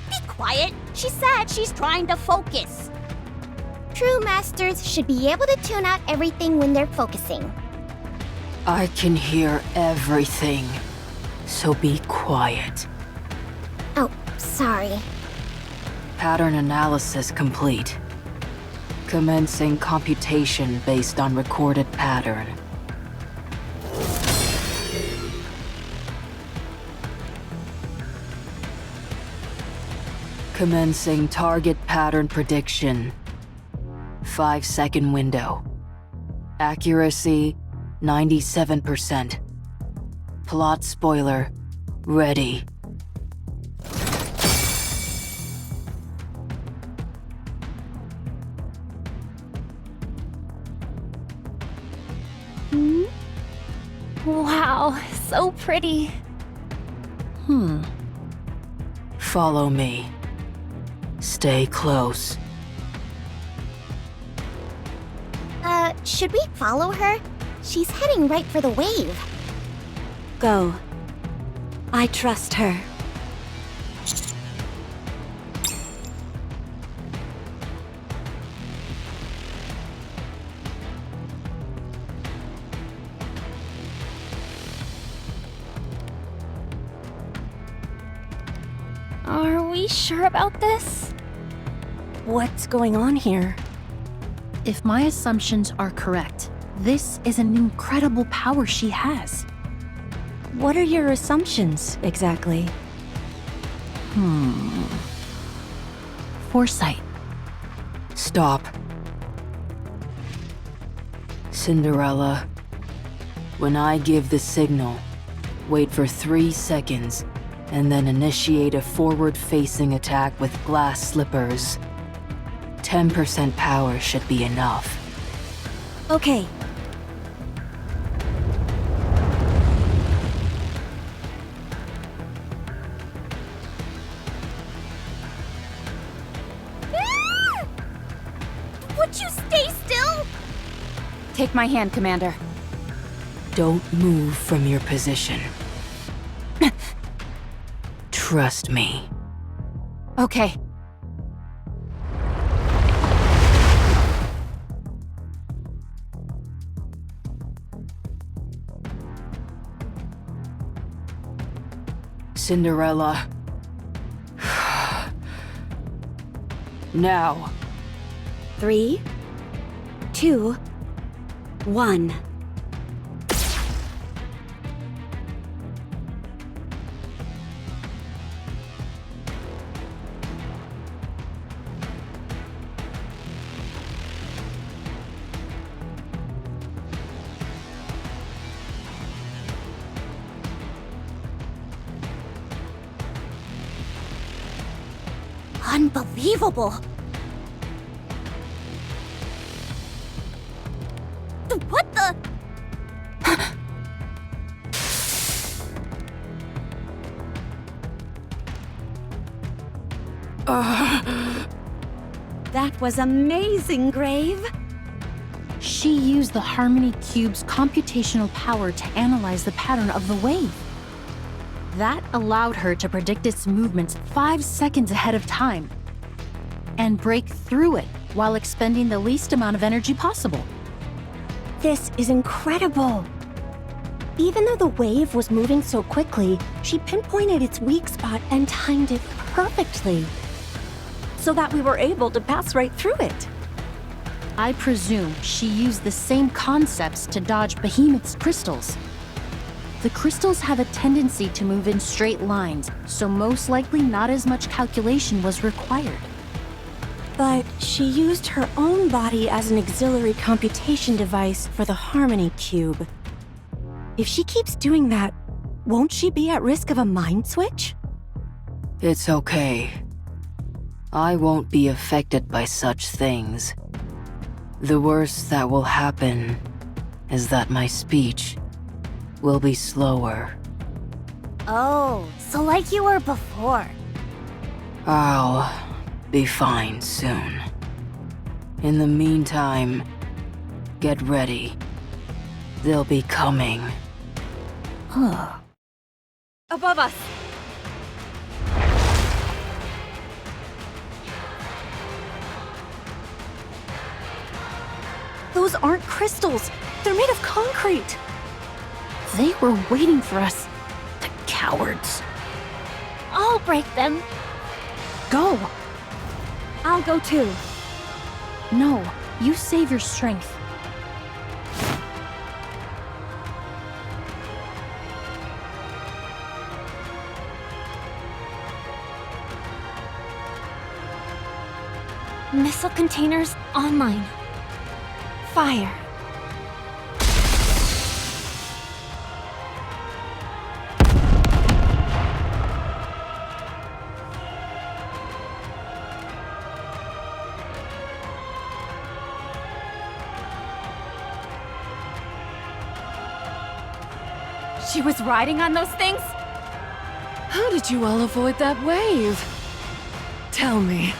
Be quiet. She said she's trying to focus. True masters should be able to tune out everything when they're focusing. I can hear everything, so be quiet. Oh, sorry. Pattern analysis complete. Commencing computation based on recorded pattern. Commencing target pattern prediction. 5-second window. Accuracy 97%. Plot spoiler ready. Wow, so pretty. Follow me. Stay close. Should we follow her? She's heading right for the wave. Go. I trust her. Are we sure about this? What's going on here? If my assumptions are correct, this is an incredible power she has. What are your assumptions, exactly? Foresight. Stop. Cinderella, when I give the signal, wait for 3 seconds, and then initiate a forward-facing attack with glass slippers. 10% power should be enough. Okay. Would you stay still? Take my hand, Commander. Don't move from your position. Trust me. Okay. Cinderella. Now. 3, 2, 1. Unbelievable! What the? That was amazing, Grave. She used the Harmony Cube's computational power to analyze the pattern of the wave. That allowed her to predict its movements 5 seconds ahead of time and break through it while expending the least amount of energy possible. This is incredible. Even though the wave was moving so quickly, she pinpointed its weak spot and timed it perfectly, so that we were able to pass right through it. I presume she used the same concepts to dodge Behemoth's crystals. The crystals have a tendency to move in straight lines, so most likely not as much calculation was required. But she used her own body as an auxiliary computation device for the Harmony Cube. If she keeps doing that, won't she be at risk of a mind switch? It's okay. I won't be affected by such things. The worst that will happen is that my speech will be slower. Oh, so like you were before. I'll be fine soon. In the meantime, get ready. They'll be coming. Above us! Those aren't crystals. They're made of concrete. They were waiting for us. The cowards. I'll break them. Go! I'll go too. No, you save your strength. Missile containers online. Fire. She was riding on those things? How did you all avoid that wave? Tell me.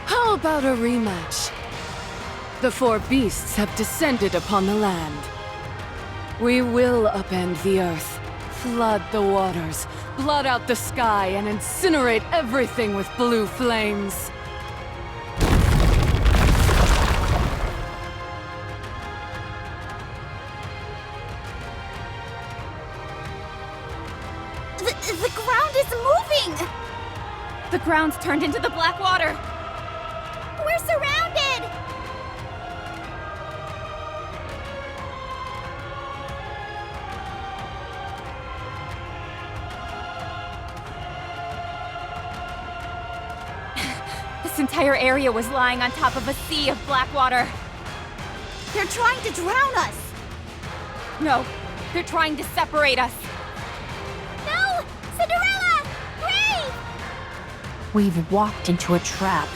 How about a rematch? The four beasts have descended upon the land. We will upend the earth, flood the waters, blot out the sky, and incinerate everything with blue flames. The ground is moving! The ground's turned into the black water! We're surrounded! This entire area was lying on top of a sea of black water. They're trying to drown us! No, they're trying to separate us. No! Cinderella! Brave! We've walked into a trap.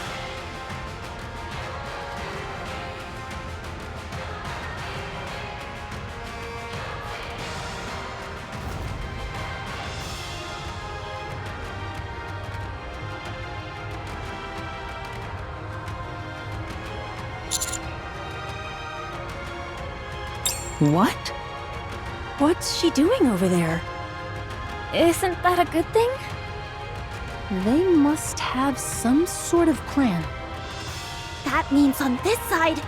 What? What's she doing over there? Isn't that a good thing? They must have some sort of plan. That means on this side...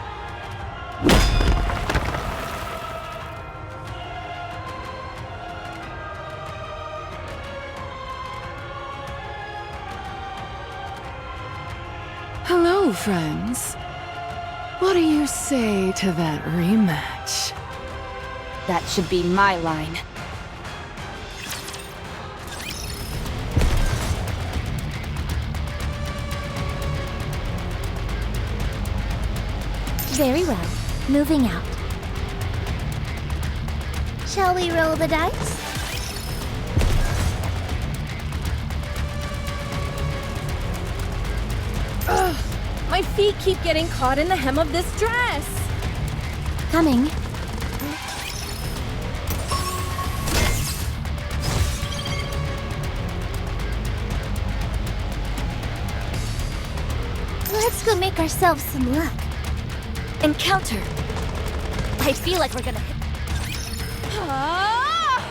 Hello, friends. What do you say to that rematch? That should be my line. Very well. Moving out. Shall we roll the dice? Ugh, my feet keep getting caught in the hem of this dress. Coming. Let's go make ourselves some luck. Encounter! I feel like we're gonna hit... Huh?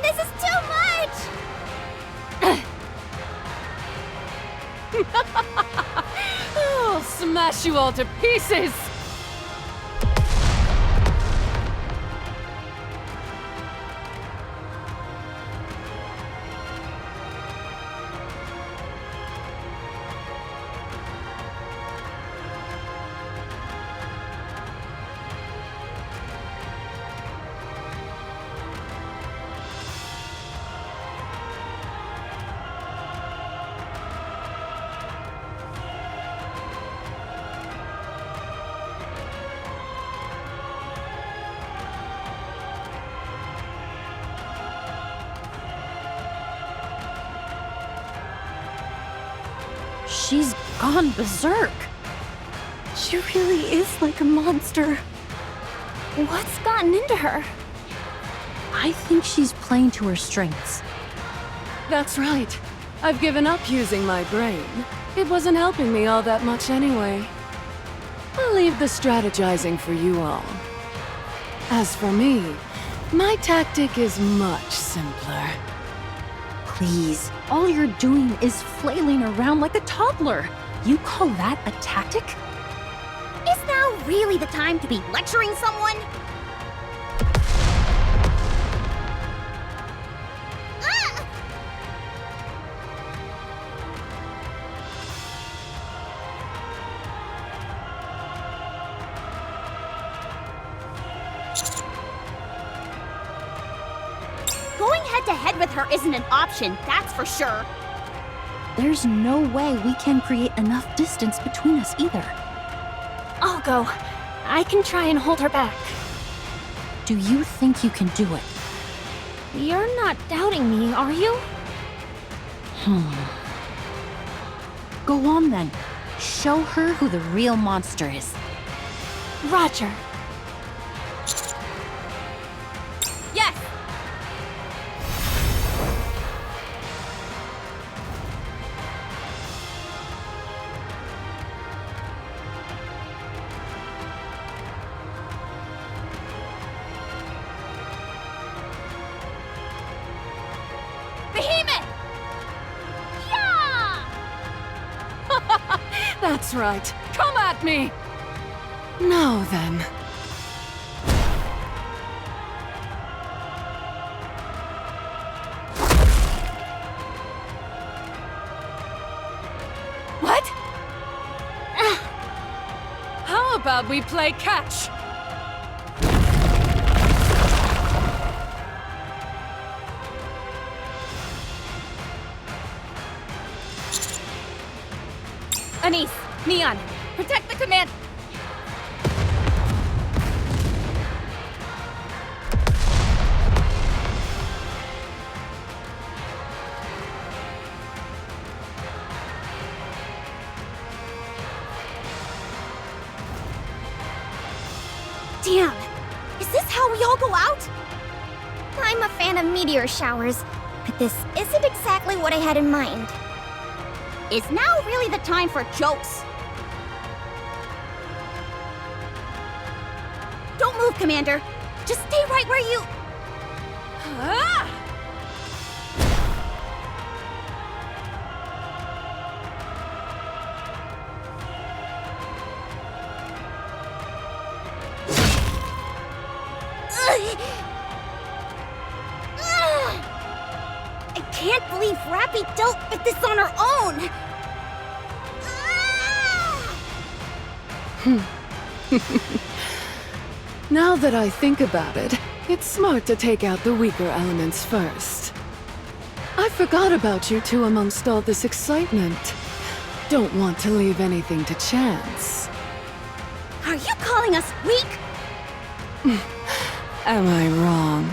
This is too much! I'll smash you all to pieces! She's gone berserk. She really is like a monster. What's gotten into her? I think she's playing to her strengths. That's right. I've given up using my brain. It wasn't helping me all that much anyway. I'll leave the strategizing for you all. As for me, my tactic is much simpler. Please, all you're doing is flailing around like a toddler. You call that a tactic? Is now really the time to be lecturing someone? Ah! Going head-to-head with her isn't an option, that's for sure. There's no way we can create enough distance between us either. I'll go. I can try and hold her back. Do you think you can do it? You're not doubting me, are you? Go on then. Show her who the real monster is. Roger. Yes! Behemoth! Yeah! That's right. Come at me! Now then. What? How about we play catch? Anise, Neon, protect the command. Damn! Is this how we all go out? I'm a fan of meteor showers, but this isn't exactly what I had in mind. Is now really the time for jokes? Don't move, Commander. Just stay right where you... I can't believe Rappy dealt with this on her own! Now that I think about it, it's smart to take out the weaker elements first. I forgot about you two amongst all this excitement. Don't want to leave anything to chance. Are you calling us weak? Am I wrong?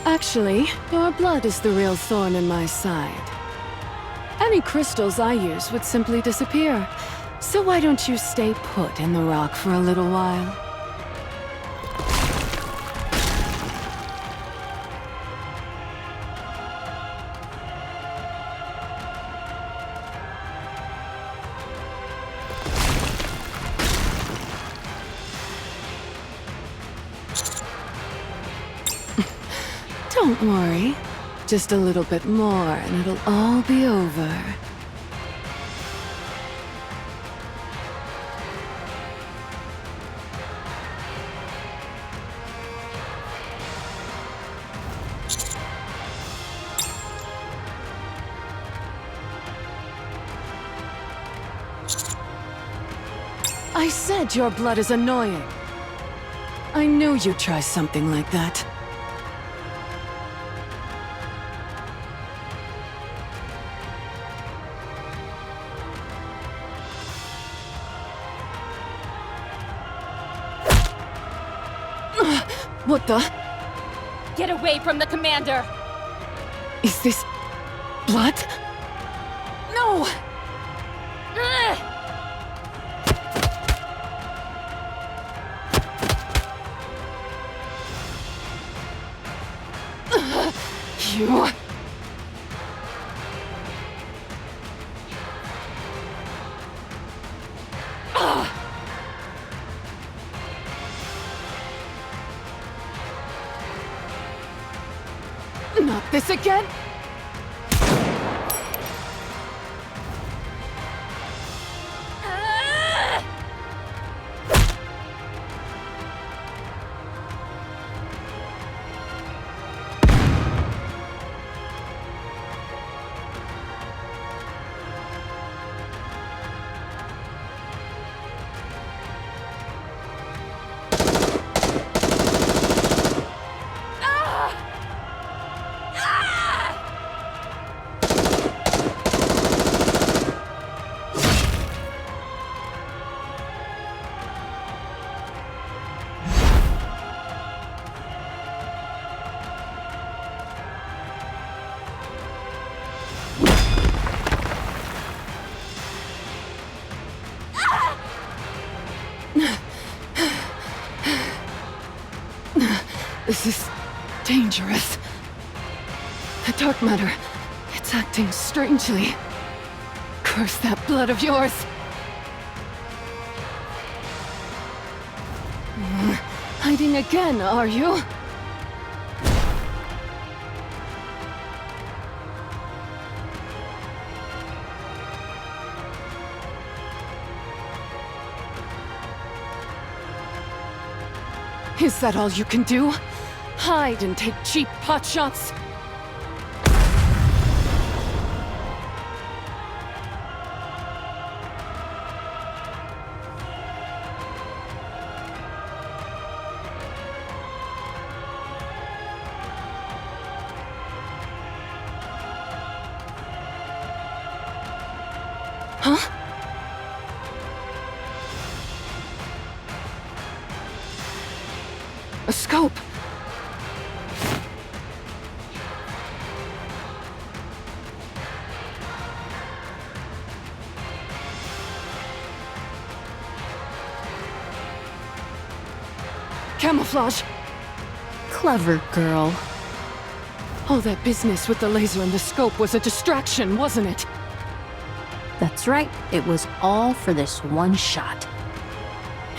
Actually, your blood is the real thorn in my side. Any crystals I use would simply disappear. So why don't you stay put in the rock for a little while? Don't worry. Just a little bit more and it'll all be over. I said your blood is annoying. I knew you'd try something like that. What the? Get away from the commander! Is this... blood? No! Ugh! You... Not this again? This is dangerous. The dark matter, it's acting strangely. Curse that blood of yours. Hiding again, are you? Is that all you can do? Hide and take cheap potshots? Huh? A scope! Camouflage! Clever girl. All that business with the laser and the scope was a distraction, wasn't it? That's right, it was all for this one shot.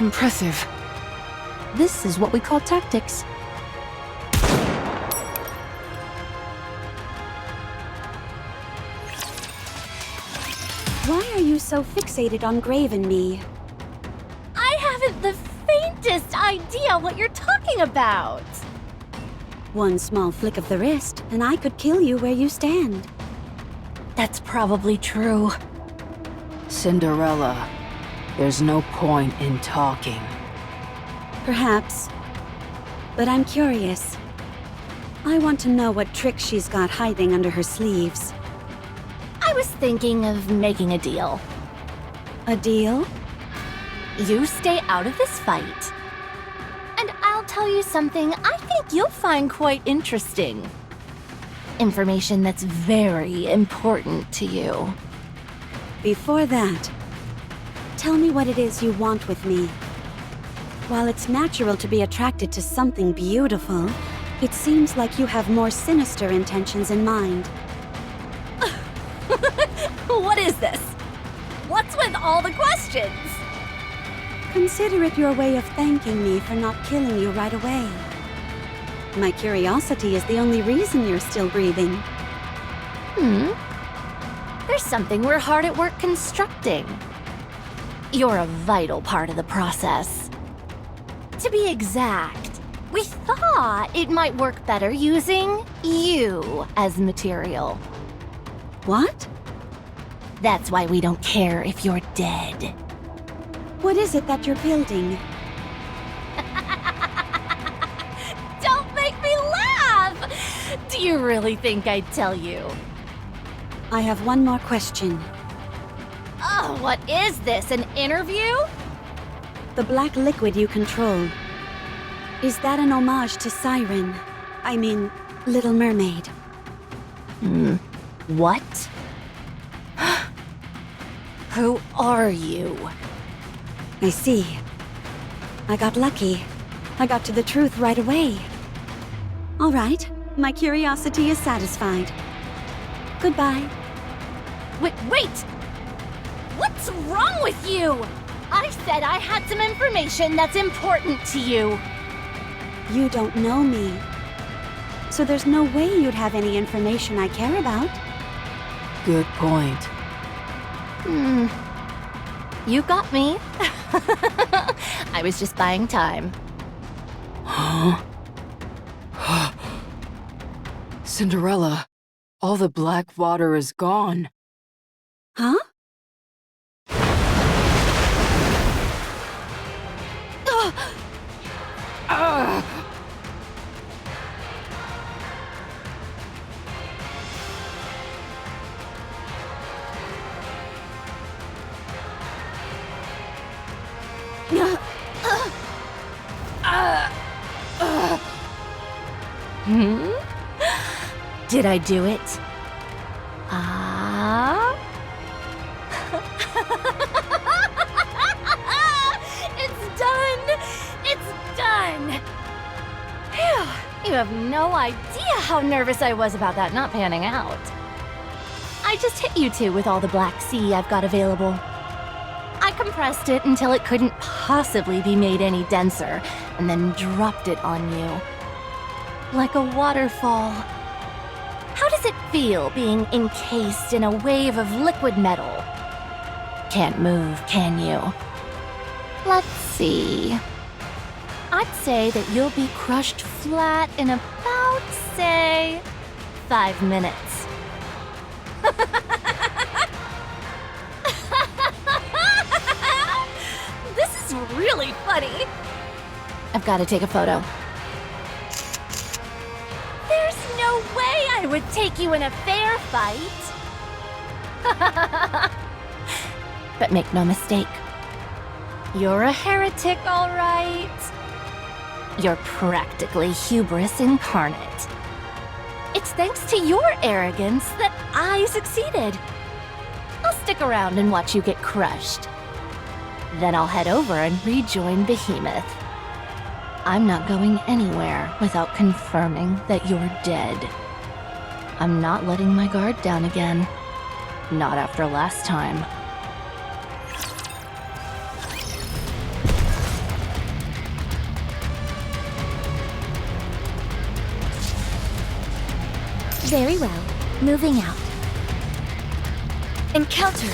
Impressive. This is what we call tactics. Why are you so fixated on Grave and me? I haven't the faintest idea what you're talking about. One small flick of the wrist, and I could kill you where you stand. That's probably true. Cinderella, there's no point in talking. Perhaps. But I'm curious. I want to know what tricks she's got hiding under her sleeves. I was thinking of making a deal. A deal? You stay out of this fight. And I'll tell you something I think you'll find quite interesting. Information that's very important to you. Before that, tell me what it is you want with me. While it's natural to be attracted to something beautiful, it seems like you have more sinister intentions in mind. What is this? What's with all the questions? Consider it your way of thanking me for not killing you right away. My curiosity is the only reason you're still breathing. There's something we're hard at work constructing. You're a vital part of the process. To be exact, we thought it might work better using you as material. What? That's why we don't care if you're dead. What is it that you're building? Don't make me laugh! Do you really think I'd tell you? I have one more question. Oh, what is this, an interview? The black liquid you control. Is that an homage to Siren? I mean, Little Mermaid. What? Who are you? I see. I got lucky. I got to the truth right away. All right, my curiosity is satisfied. Goodbye. Wait! What's wrong with you? I said I had some information that's important to you. You don't know me. So there's no way you'd have any information I care about. Good point. You got me. I was just buying time. Cinderella, all the black water is gone. Huh? Did I do it? It's done! It's done! Phew, you have no idea how nervous I was about that not panning out. I just hit you two with all the Black Sea I've got available. I compressed it until it couldn't possibly be made any denser, and then dropped it on you. Like a waterfall. How does it feel being encased in a wave of liquid metal? Can't move, can you? Let's see. I'd say that you'll be crushed flat in about, say, 5 minutes. This is really funny. I've got to take a photo. There's no way I would take you in a fair fight. But make no mistake. You're a heretic, all right. You're practically hubris incarnate. It's thanks to your arrogance that I succeeded. I'll stick around and watch you get crushed. Then I'll head over and rejoin Behemoth. I'm not going anywhere without confirming that you're dead. I'm not letting my guard down again. Not after last time. Very well. Moving out. Encounter!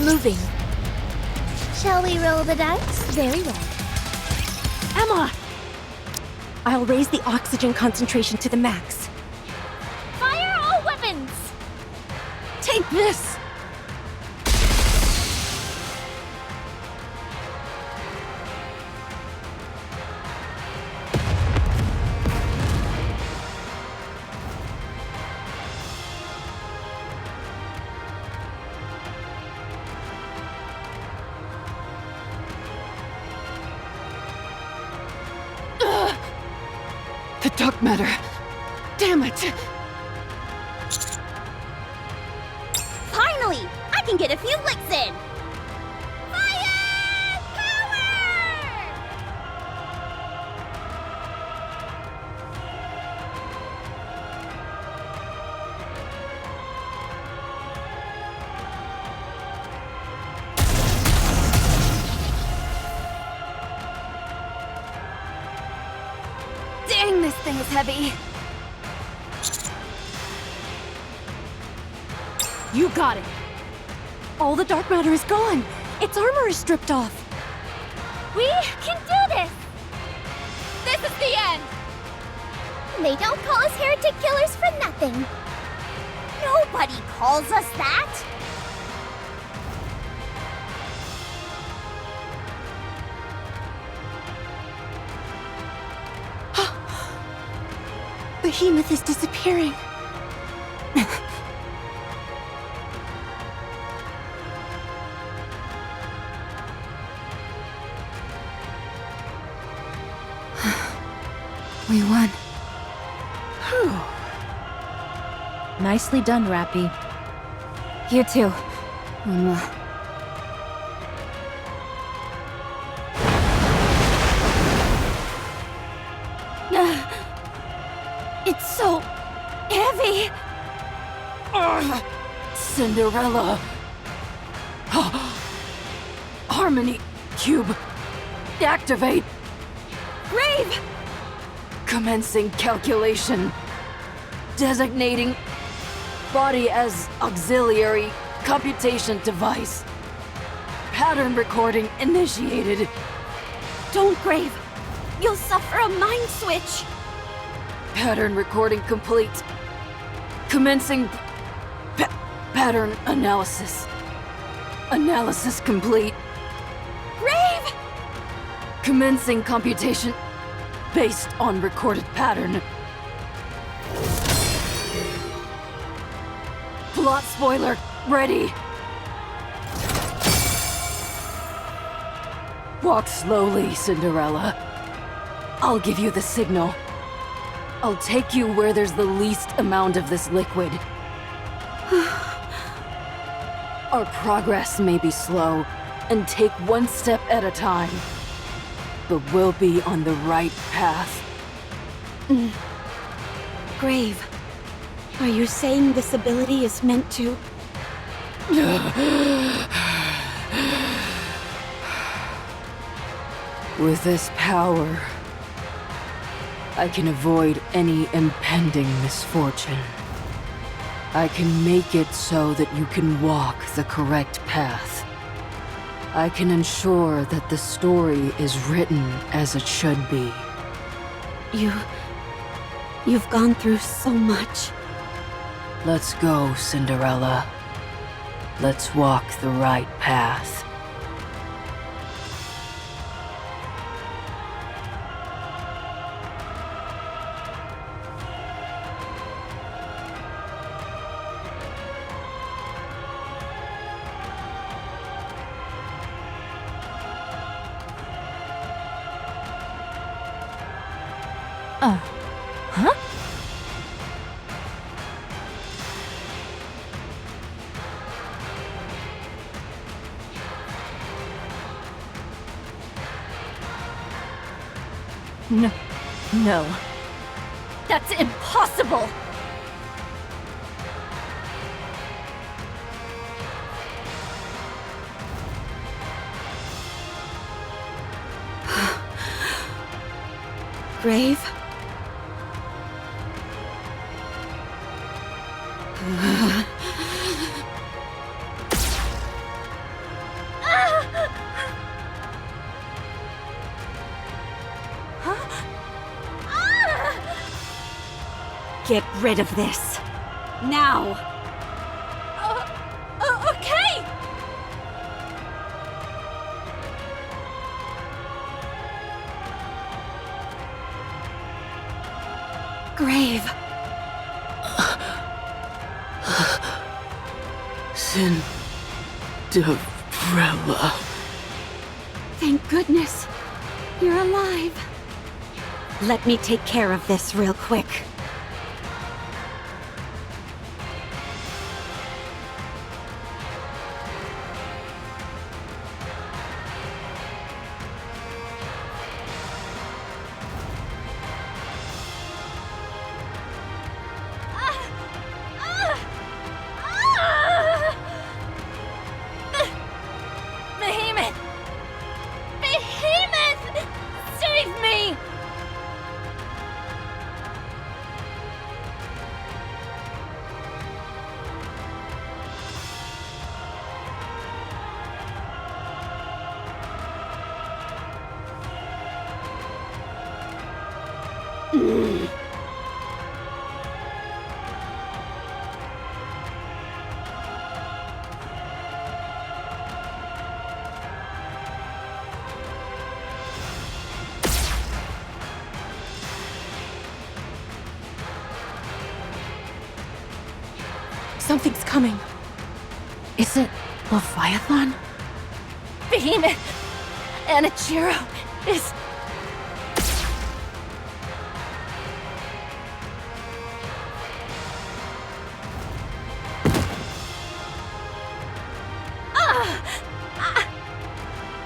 Moving. Shall we roll the dice? Very well. Emma! I'll raise the oxygen concentration to the max. Fire all weapons! Take this! The dark matter. Damn it! Finally! I can get a few licks in! Fire! Power! Dang, this thing is heavy. You got it! All the dark matter is gone! Its armor is stripped off! We can do this! This is the end! They don't call us heretic killers for nothing. Nobody calls us that! Behemoth is disappearing. We won. Nicely done, Rappy. You too. It's so heavy! Cinderella! Harmony Cube! Activate! Brave! Commencing calculation. Designating body as auxiliary computation device. Pattern recording initiated. Don't, Grave! You'll suffer a mind switch! Pattern recording complete. Commencing pattern analysis. Analysis complete. Brave! Commencing computation based on recorded pattern. Plot spoiler ready. Walk slowly, Cinderella. I'll give you the signal. I'll take you where there's the least amount of this liquid. Our progress may be slow and take one step at a time, but we'll be on the right path. Grave, are you saying this ability is meant to... With this power, I can avoid any impending misfortune. I can make it so that you can walk the correct path. I can ensure that the story is written as it should be. You've gone through so much. Let's go, Cinderella. Let's walk the right path. Huh? No. No. That's impossible! Grave? Get rid of this. Now! Okay! Grave. Cinderella. Thank goodness. You're alive. Let me take care of this real quick. Behemoth! Behemoth! Save me! Something's coming. Is it Leviathan? Behemoth! Anichiro is...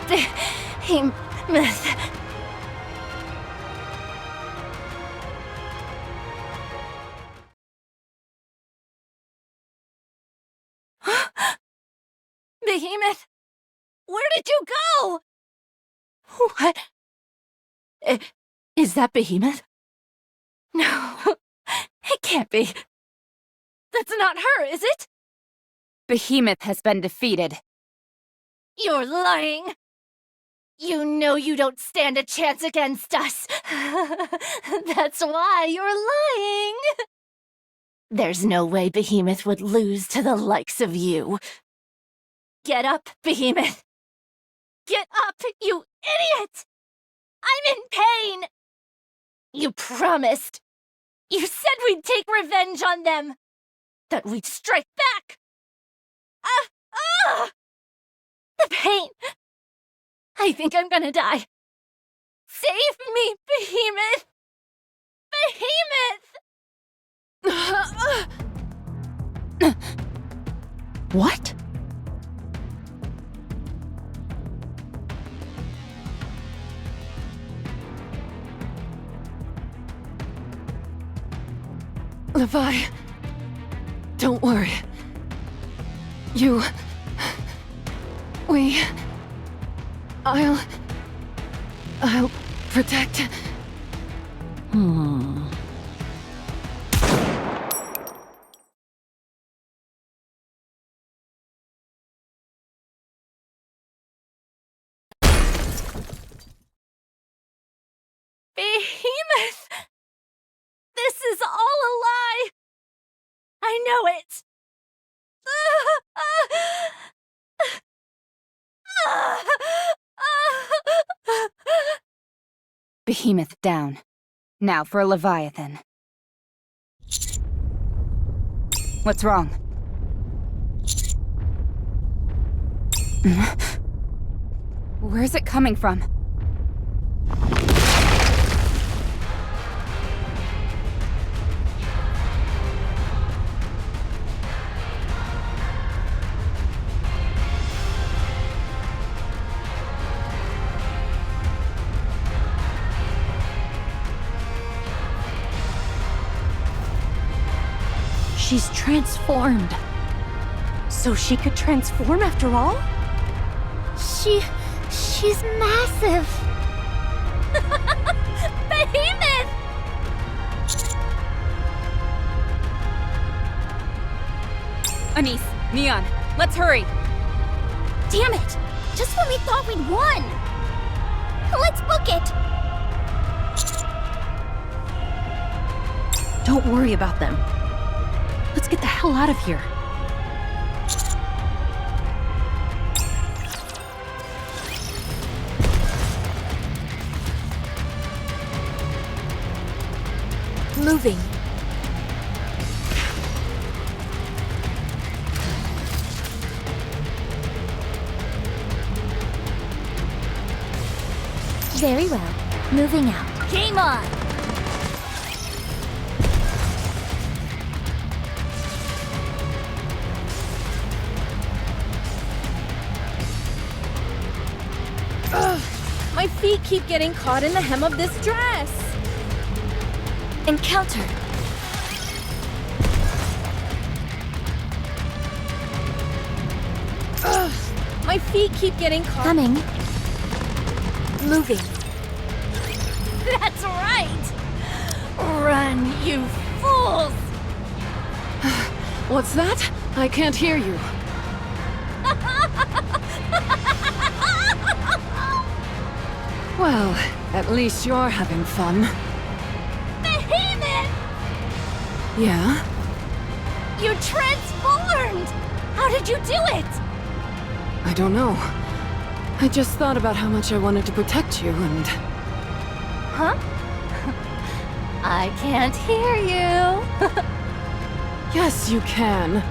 Behemoth... Behemoth! Where did you go? What? Is that Behemoth? No, it can't be. That's not her, is it? Behemoth has been defeated. You're lying! You know you don't stand a chance against us. That's why you're lying. There's no way Behemoth would lose to the likes of you. Get up, Behemoth! Get up, you idiot! I'm in pain! You promised. You said we'd take revenge on them. That we'd strike back. The pain. I think I'm gonna die. Save me, Behemoth! Behemoth! What? Levi, don't worry. I'll protect. Behemoth! This is all a lie! I know it! Behemoth down. Now for a Leviathan. What's wrong? Where's it coming from? She's transformed. So she could transform after all? She's massive. Behemoth! Anise, Neon, let's hurry! Damn it! Just when we thought we'd won! Let's book it. Don't worry about them. Let's get the hell out of here. Moving. Very well. Moving out. Game on! My feet keep getting caught in the hem of this dress! Encounter. My feet keep getting caught. Coming. Moving. That's right! Run, you fools! What's that? I can't hear you. Well, at least you're having fun. Behemoth! Yeah? You transformed! How did you do it? I don't know. I just thought about how much I wanted to protect you and... Huh? I can't hear you. Yes, you can.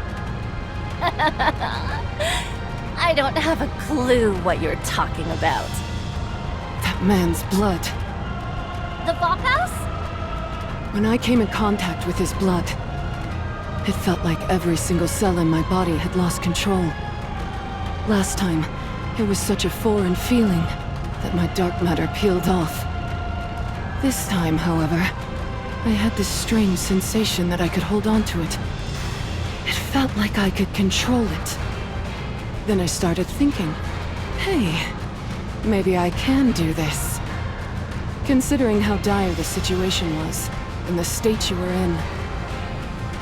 I don't have a clue what you're talking about. That man's blood. The Vop House? When I came in contact with his blood, it felt like every single cell in my body had lost control. Last time, it was such a foreign feeling that my dark matter peeled off. This time, however, I had this strange sensation that I could hold on to it. It felt like I could control it. Then I started thinking, hey, maybe I can do this. Considering how dire the situation was, and the state you were in,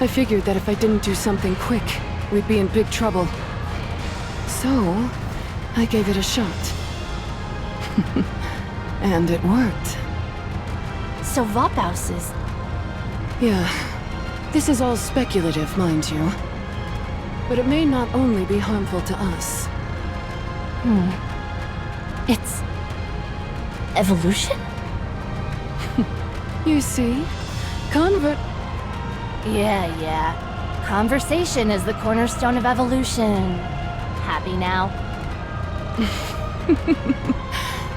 I figured that if I didn't do something quick, we'd be in big trouble. So, I gave it a shot. And it worked. So Vop House is... Yeah. This is all speculative, mind you. But it may not only be harmful to us. It's... evolution? You see? Yeah. Conversation is the cornerstone of evolution. Happy now?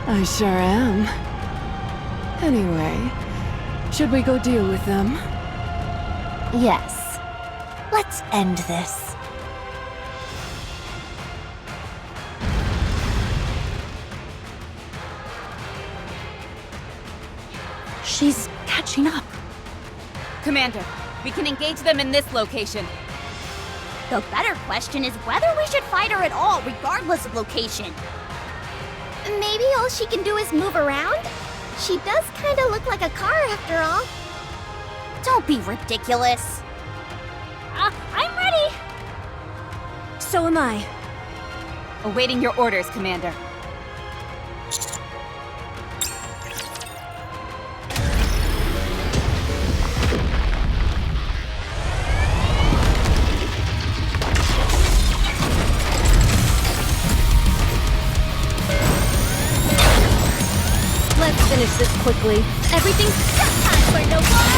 I sure am. Anyway, should we go deal with them? Yes. Let's end this. She's catching up. Commander, we can engage them in this location. The better question is whether we should fight her at all, regardless of location. Maybe all she can do is move around? She does kind of look like a car after all. Don't be ridiculous. I'm ready! So am I. Awaiting your orders, Commander. Let's finish this quickly. Everything's time for no more.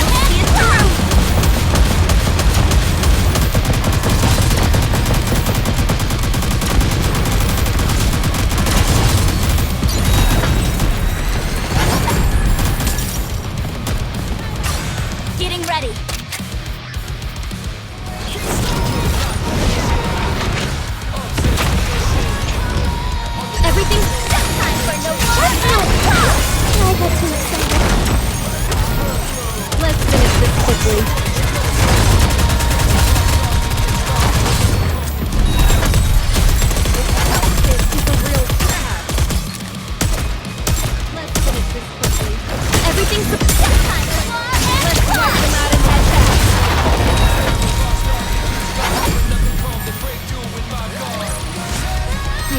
Getting ready. Everything's time for no more. I got too excited. Let's finish this quickly.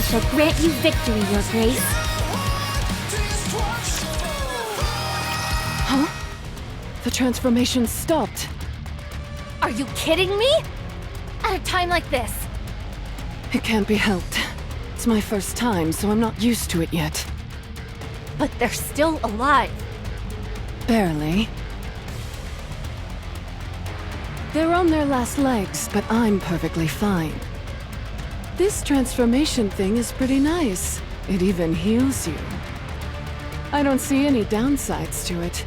shall grant you victory, Your Grace. Huh? The transformation stopped. Are you kidding me? At a time like this? It can't be helped. It's my first time, so I'm not used to it yet. But they're still alive. Barely. They're on their last legs, but I'm perfectly fine. This transformation thing is pretty nice. It even heals you. I don't see any downsides to it.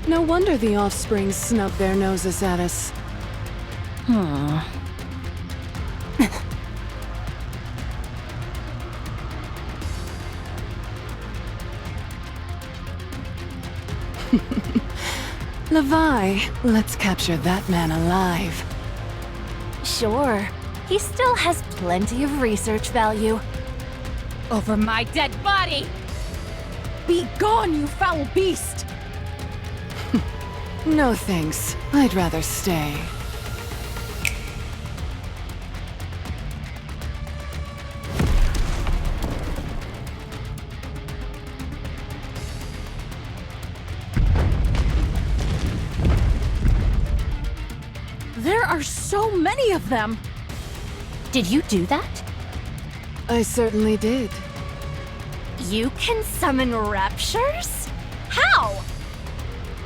No wonder the offspring snub their noses at us. Levi, let's capture that man alive. Sure. He still has plenty of research value. Over my dead body! Be gone, you foul beast! No thanks. I'd rather stay. There are so many of them! Did you do that? I certainly did. You can summon raptures? How?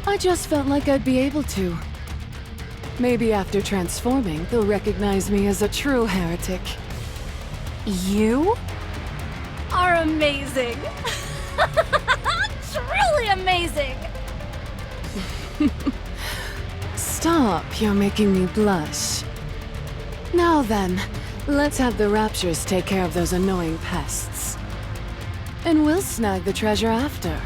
I just felt like I'd be able to. Maybe after transforming, they'll recognize me as a true heretic. You are amazing. Truly amazing. Stop, you're making me blush. Now then, let's have the raptures take care of those annoying pests. And we'll snag the treasure after.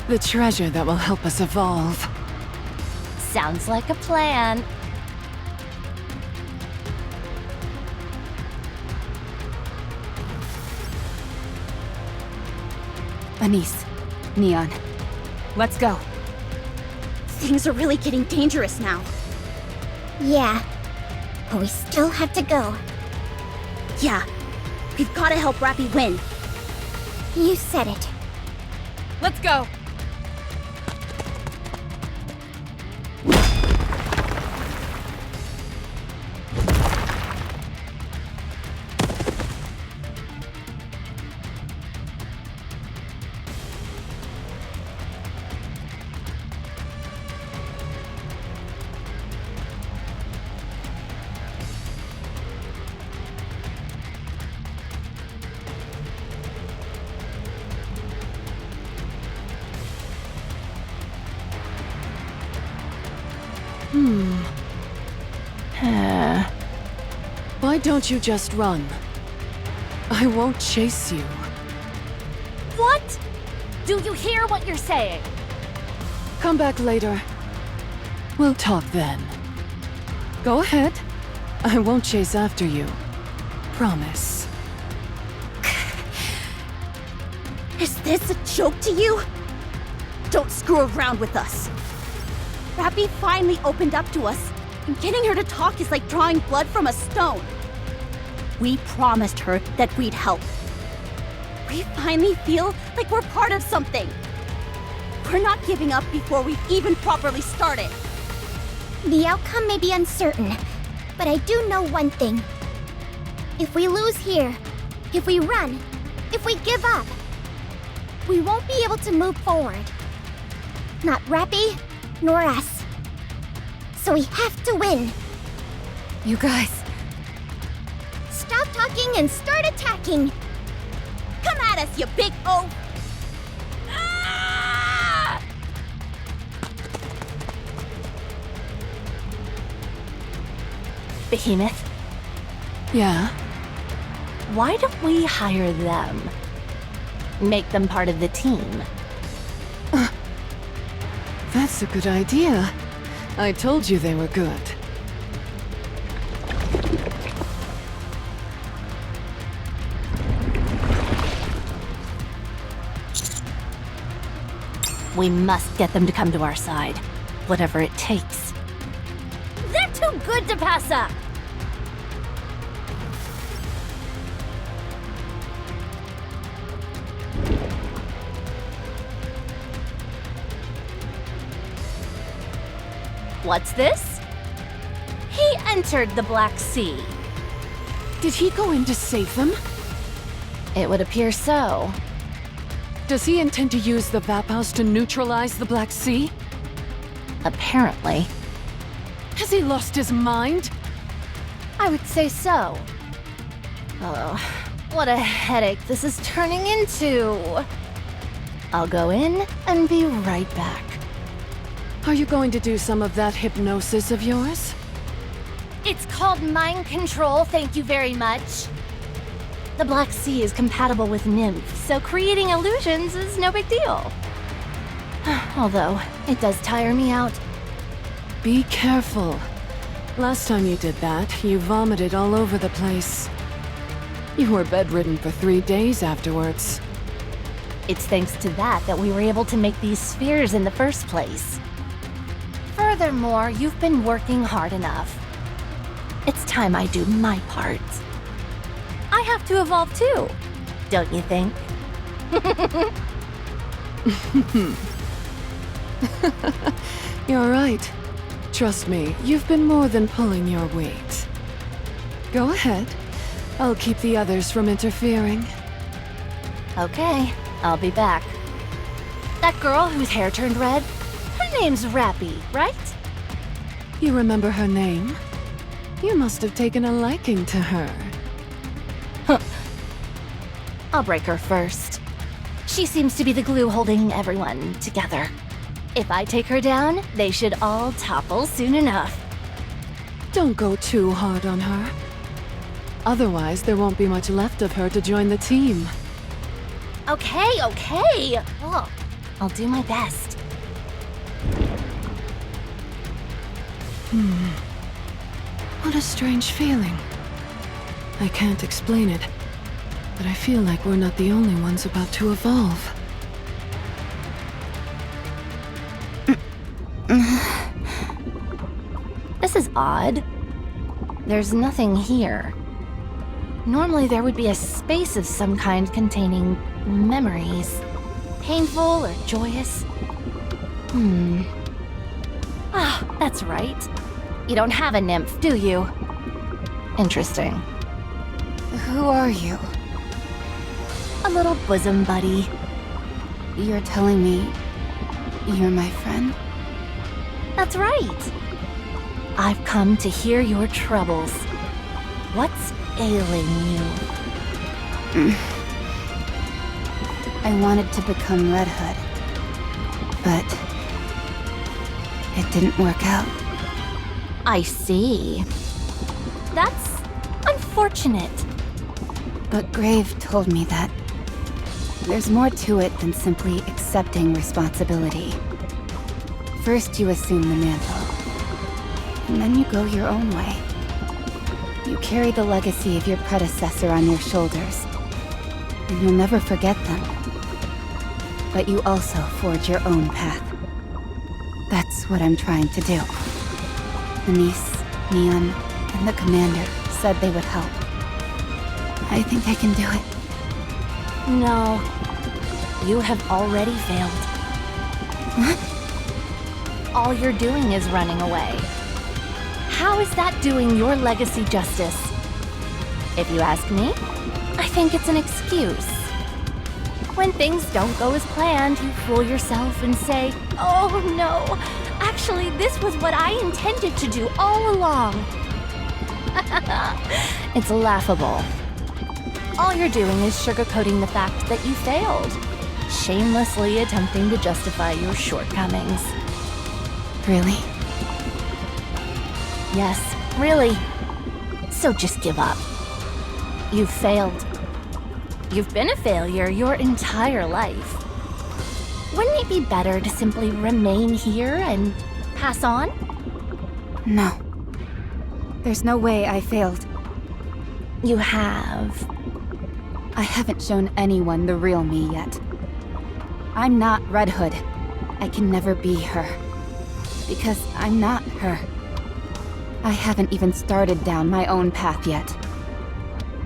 The treasure that will help us evolve. Sounds like a plan. Anise, Neon, let's go. Things are really getting dangerous now. Yeah, but we still have to go. Yeah, we've gotta help Rappy win. You said it. Let's go! Why don't you just run? I won't chase you. What? Do you hear what you're saying? Come back later. We'll talk then. Go ahead. I won't chase after you. Promise. Is this a joke to you? Don't screw around with us. Rappy finally opened up to us, and getting her to talk is like drawing blood from a stone. We promised her that we'd help. We finally feel like we're part of something. We're not giving up before we've even properly started. The outcome may be uncertain, but I do know one thing. If we lose here, if we run, if we give up, we won't be able to move forward. Not Rappy, nor us. So we have to win. You guys, Stop talking and start attacking! Come at us, you big oaf! ah! Behemoth, Yeah? why don't we hire them? Make them part of the team. That's a good idea. I told you they were good. We must get them to come to our side, whatever it takes. They're too good to pass up! What's this? He entered the Black Sea. Did he go in to save them? It would appear so. Does he intend to use the Vaphouse to neutralize the Black Sea? Apparently. Has he lost his mind? I would say so. Oh, what a headache this is turning into. I'll go in and be right back. Are you going to do some of that hypnosis of yours? It's called mind control, thank you very much. The Black Sea is compatible with Nymph, so creating illusions is no big deal. Although, it does tire me out. Be careful. Last time you did that, you vomited all over the place. You were bedridden for 3 days afterwards. It's thanks to that we were able to make these spheres in the first place. Furthermore, you've been working hard enough. It's time I do my part. I have to evolve too, don't you think? You're right. Trust me, you've been more than pulling your weight. Go ahead. I'll keep the others from interfering. Okay, I'll be back. That girl whose hair turned red? Her name's Rappy, right? You remember her name? You must have taken a liking to her. I'll break her first. She seems to be the glue holding everyone together. If I take her down, they should all topple soon enough. Don't go too hard on her. Otherwise, there won't be much left of her to join the team. Okay. Oh, I'll do my best. What a strange feeling. I can't explain it, but I feel like we're not the only ones about to evolve. This is odd. There's nothing here. Normally there would be a space of some kind containing memories. Painful or joyous. Ah, that's right. You don't have a nymph, do you? Interesting. Who are you? A little bosom buddy. You're telling me you're my friend? That's right. I've come to hear your troubles. What's ailing you? I wanted to become Red Hood, but it didn't work out. I see. That's unfortunate. But Grave told me that there's more to it than simply accepting responsibility. First you assume the mantle, and then you go your own way. You carry the legacy of your predecessor on your shoulders, and you'll never forget them. But you also forge your own path. That's what I'm trying to do. Anise, Neon, and the Commander said they would help. I think I can do it. No. You have already failed. What? All you're doing is running away. How is that doing your legacy justice? If you ask me, I think it's an excuse. When things don't go as planned, you fool yourself and say, "Oh no, actually this was what I intended to do all along." It's laughable. All you're doing is sugarcoating the fact that you failed, shamelessly attempting to justify your shortcomings. Really? Yes, really. So just give up. You've failed. You've been a failure your entire life. Wouldn't it be better to simply remain here and pass on? No. There's no way I failed. You have. I haven't shown anyone the real me yet. I'm not Red Hood. I can never be her. Because I'm not her. I haven't even started down my own path yet.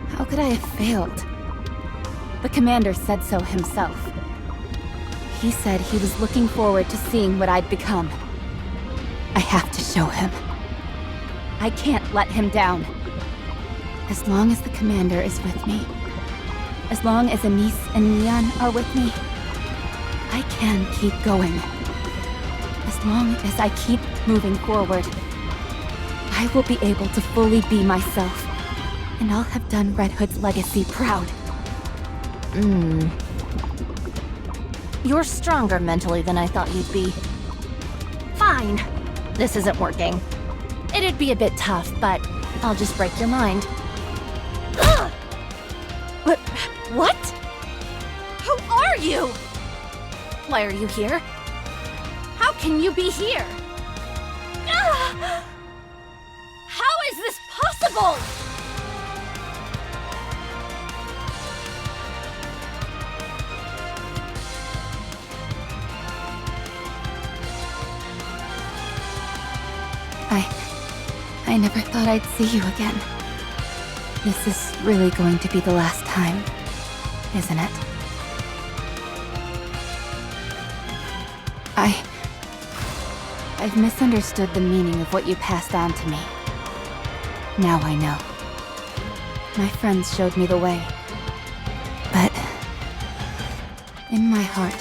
How could I have failed? The Commander said so himself. He said he was looking forward to seeing what I'd become. I have to show him. I can't let him down. As long as the commander is with me, as long as Anise and Neon are with me, I can keep going. As long as I keep moving forward, I will be able to fully be myself, and I'll have done Red Hood's legacy proud. You're stronger mentally than I thought you'd be. Fine. This isn't working. It'd be a bit tough, but I'll just break your mind. But what? Who are you? Why are you here? How can you be here? How is this possible? I never thought I'd see you again. This is really going to be the last time, isn't it? I've misunderstood the meaning of what you passed on to me. Now I know. My friends showed me the way. But in my heart,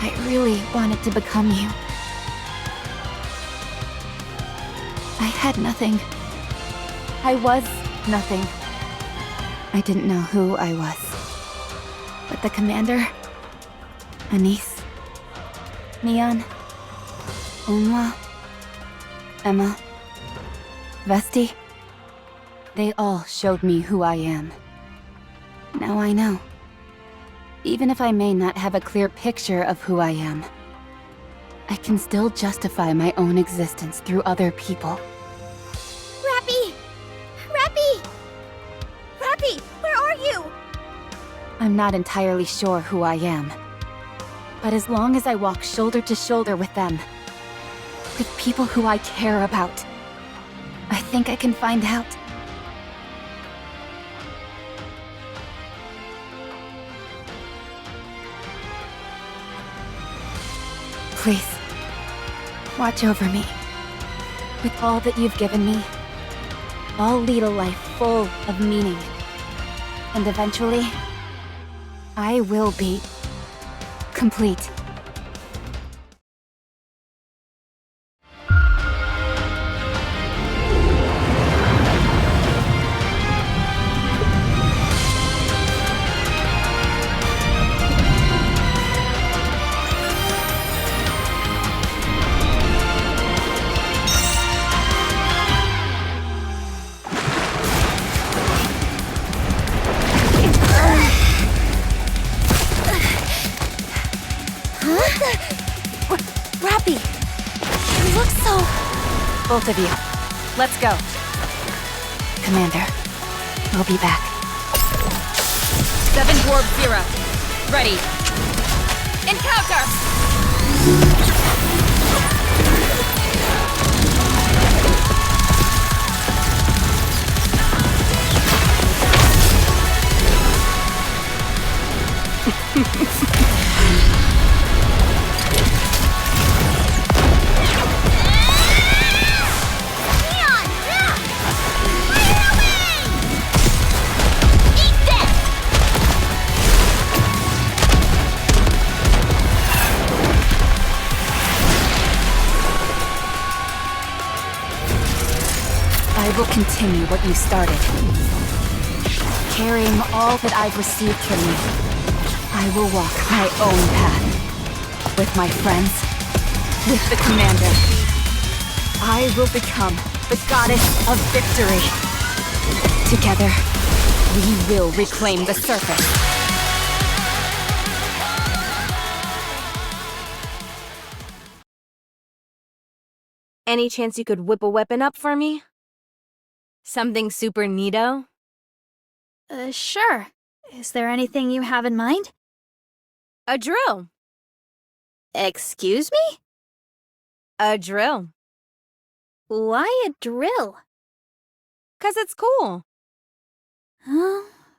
I really wanted to become you. I had nothing. I was nothing. I didn't know who I was. But the commander, Anise, Neon, Umla, Emma, Vesti, they all showed me who I am. Now I know. Even if I may not have a clear picture of who I am, I can still justify my own existence through other people. Rappy! Rappy! Rappy, where are you? I'm not entirely sure who I am. But as long as I walk shoulder to shoulder with them, with people who I care about, I think I can find out. Please, watch over me. With all that you've given me, I'll lead a life full of meaning. And eventually, I will be complete. Rappy! You look so... Both of you, let's go. Commander, we'll be back. 7 Dwarf 0. Ready. Encounter! I will continue what you started. Carrying all that I've received from you, I will walk my own path. With my friends, with the commander. I will become the goddess of victory. Together, we will reclaim the surface. Any chance you could whip a weapon up for me? Something super neato? Sure. Is there anything you have in mind? A drill. Excuse me? A drill. Why a drill? 'Cause it's cool.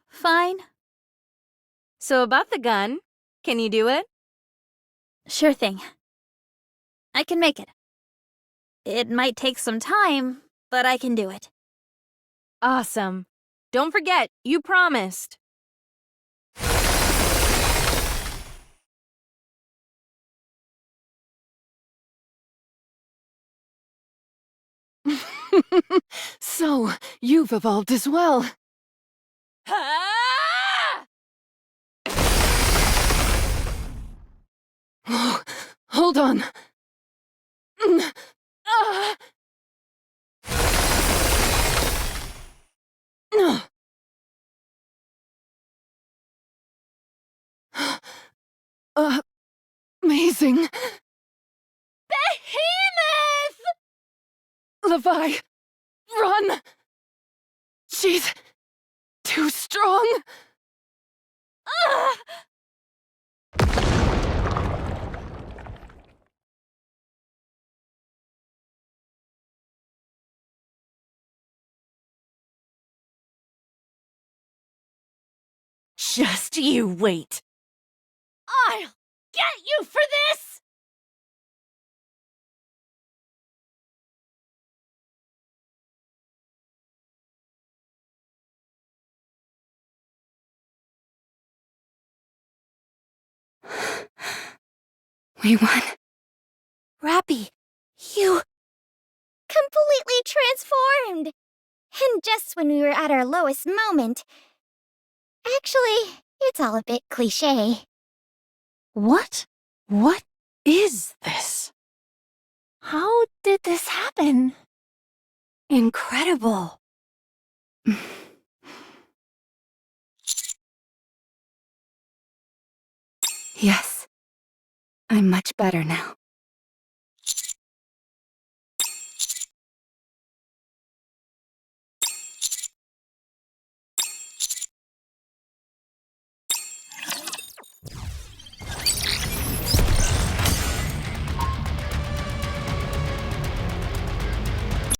Fine. So about the gun, can you do it? Sure thing. I can make it. It might take some time, but I can do it. Awesome. Don't forget, you promised. So, you've evolved as well. Oh, hold on. Amazing. Behemoth! Levi, run! She's too strong. Just you wait. I'll get you for this! We won. Rappy, you... Completely transformed! And just when we were at our lowest moment. Actually, it's all a bit cliché. What? What is this? How did this happen? Incredible. Yes. I'm much better now.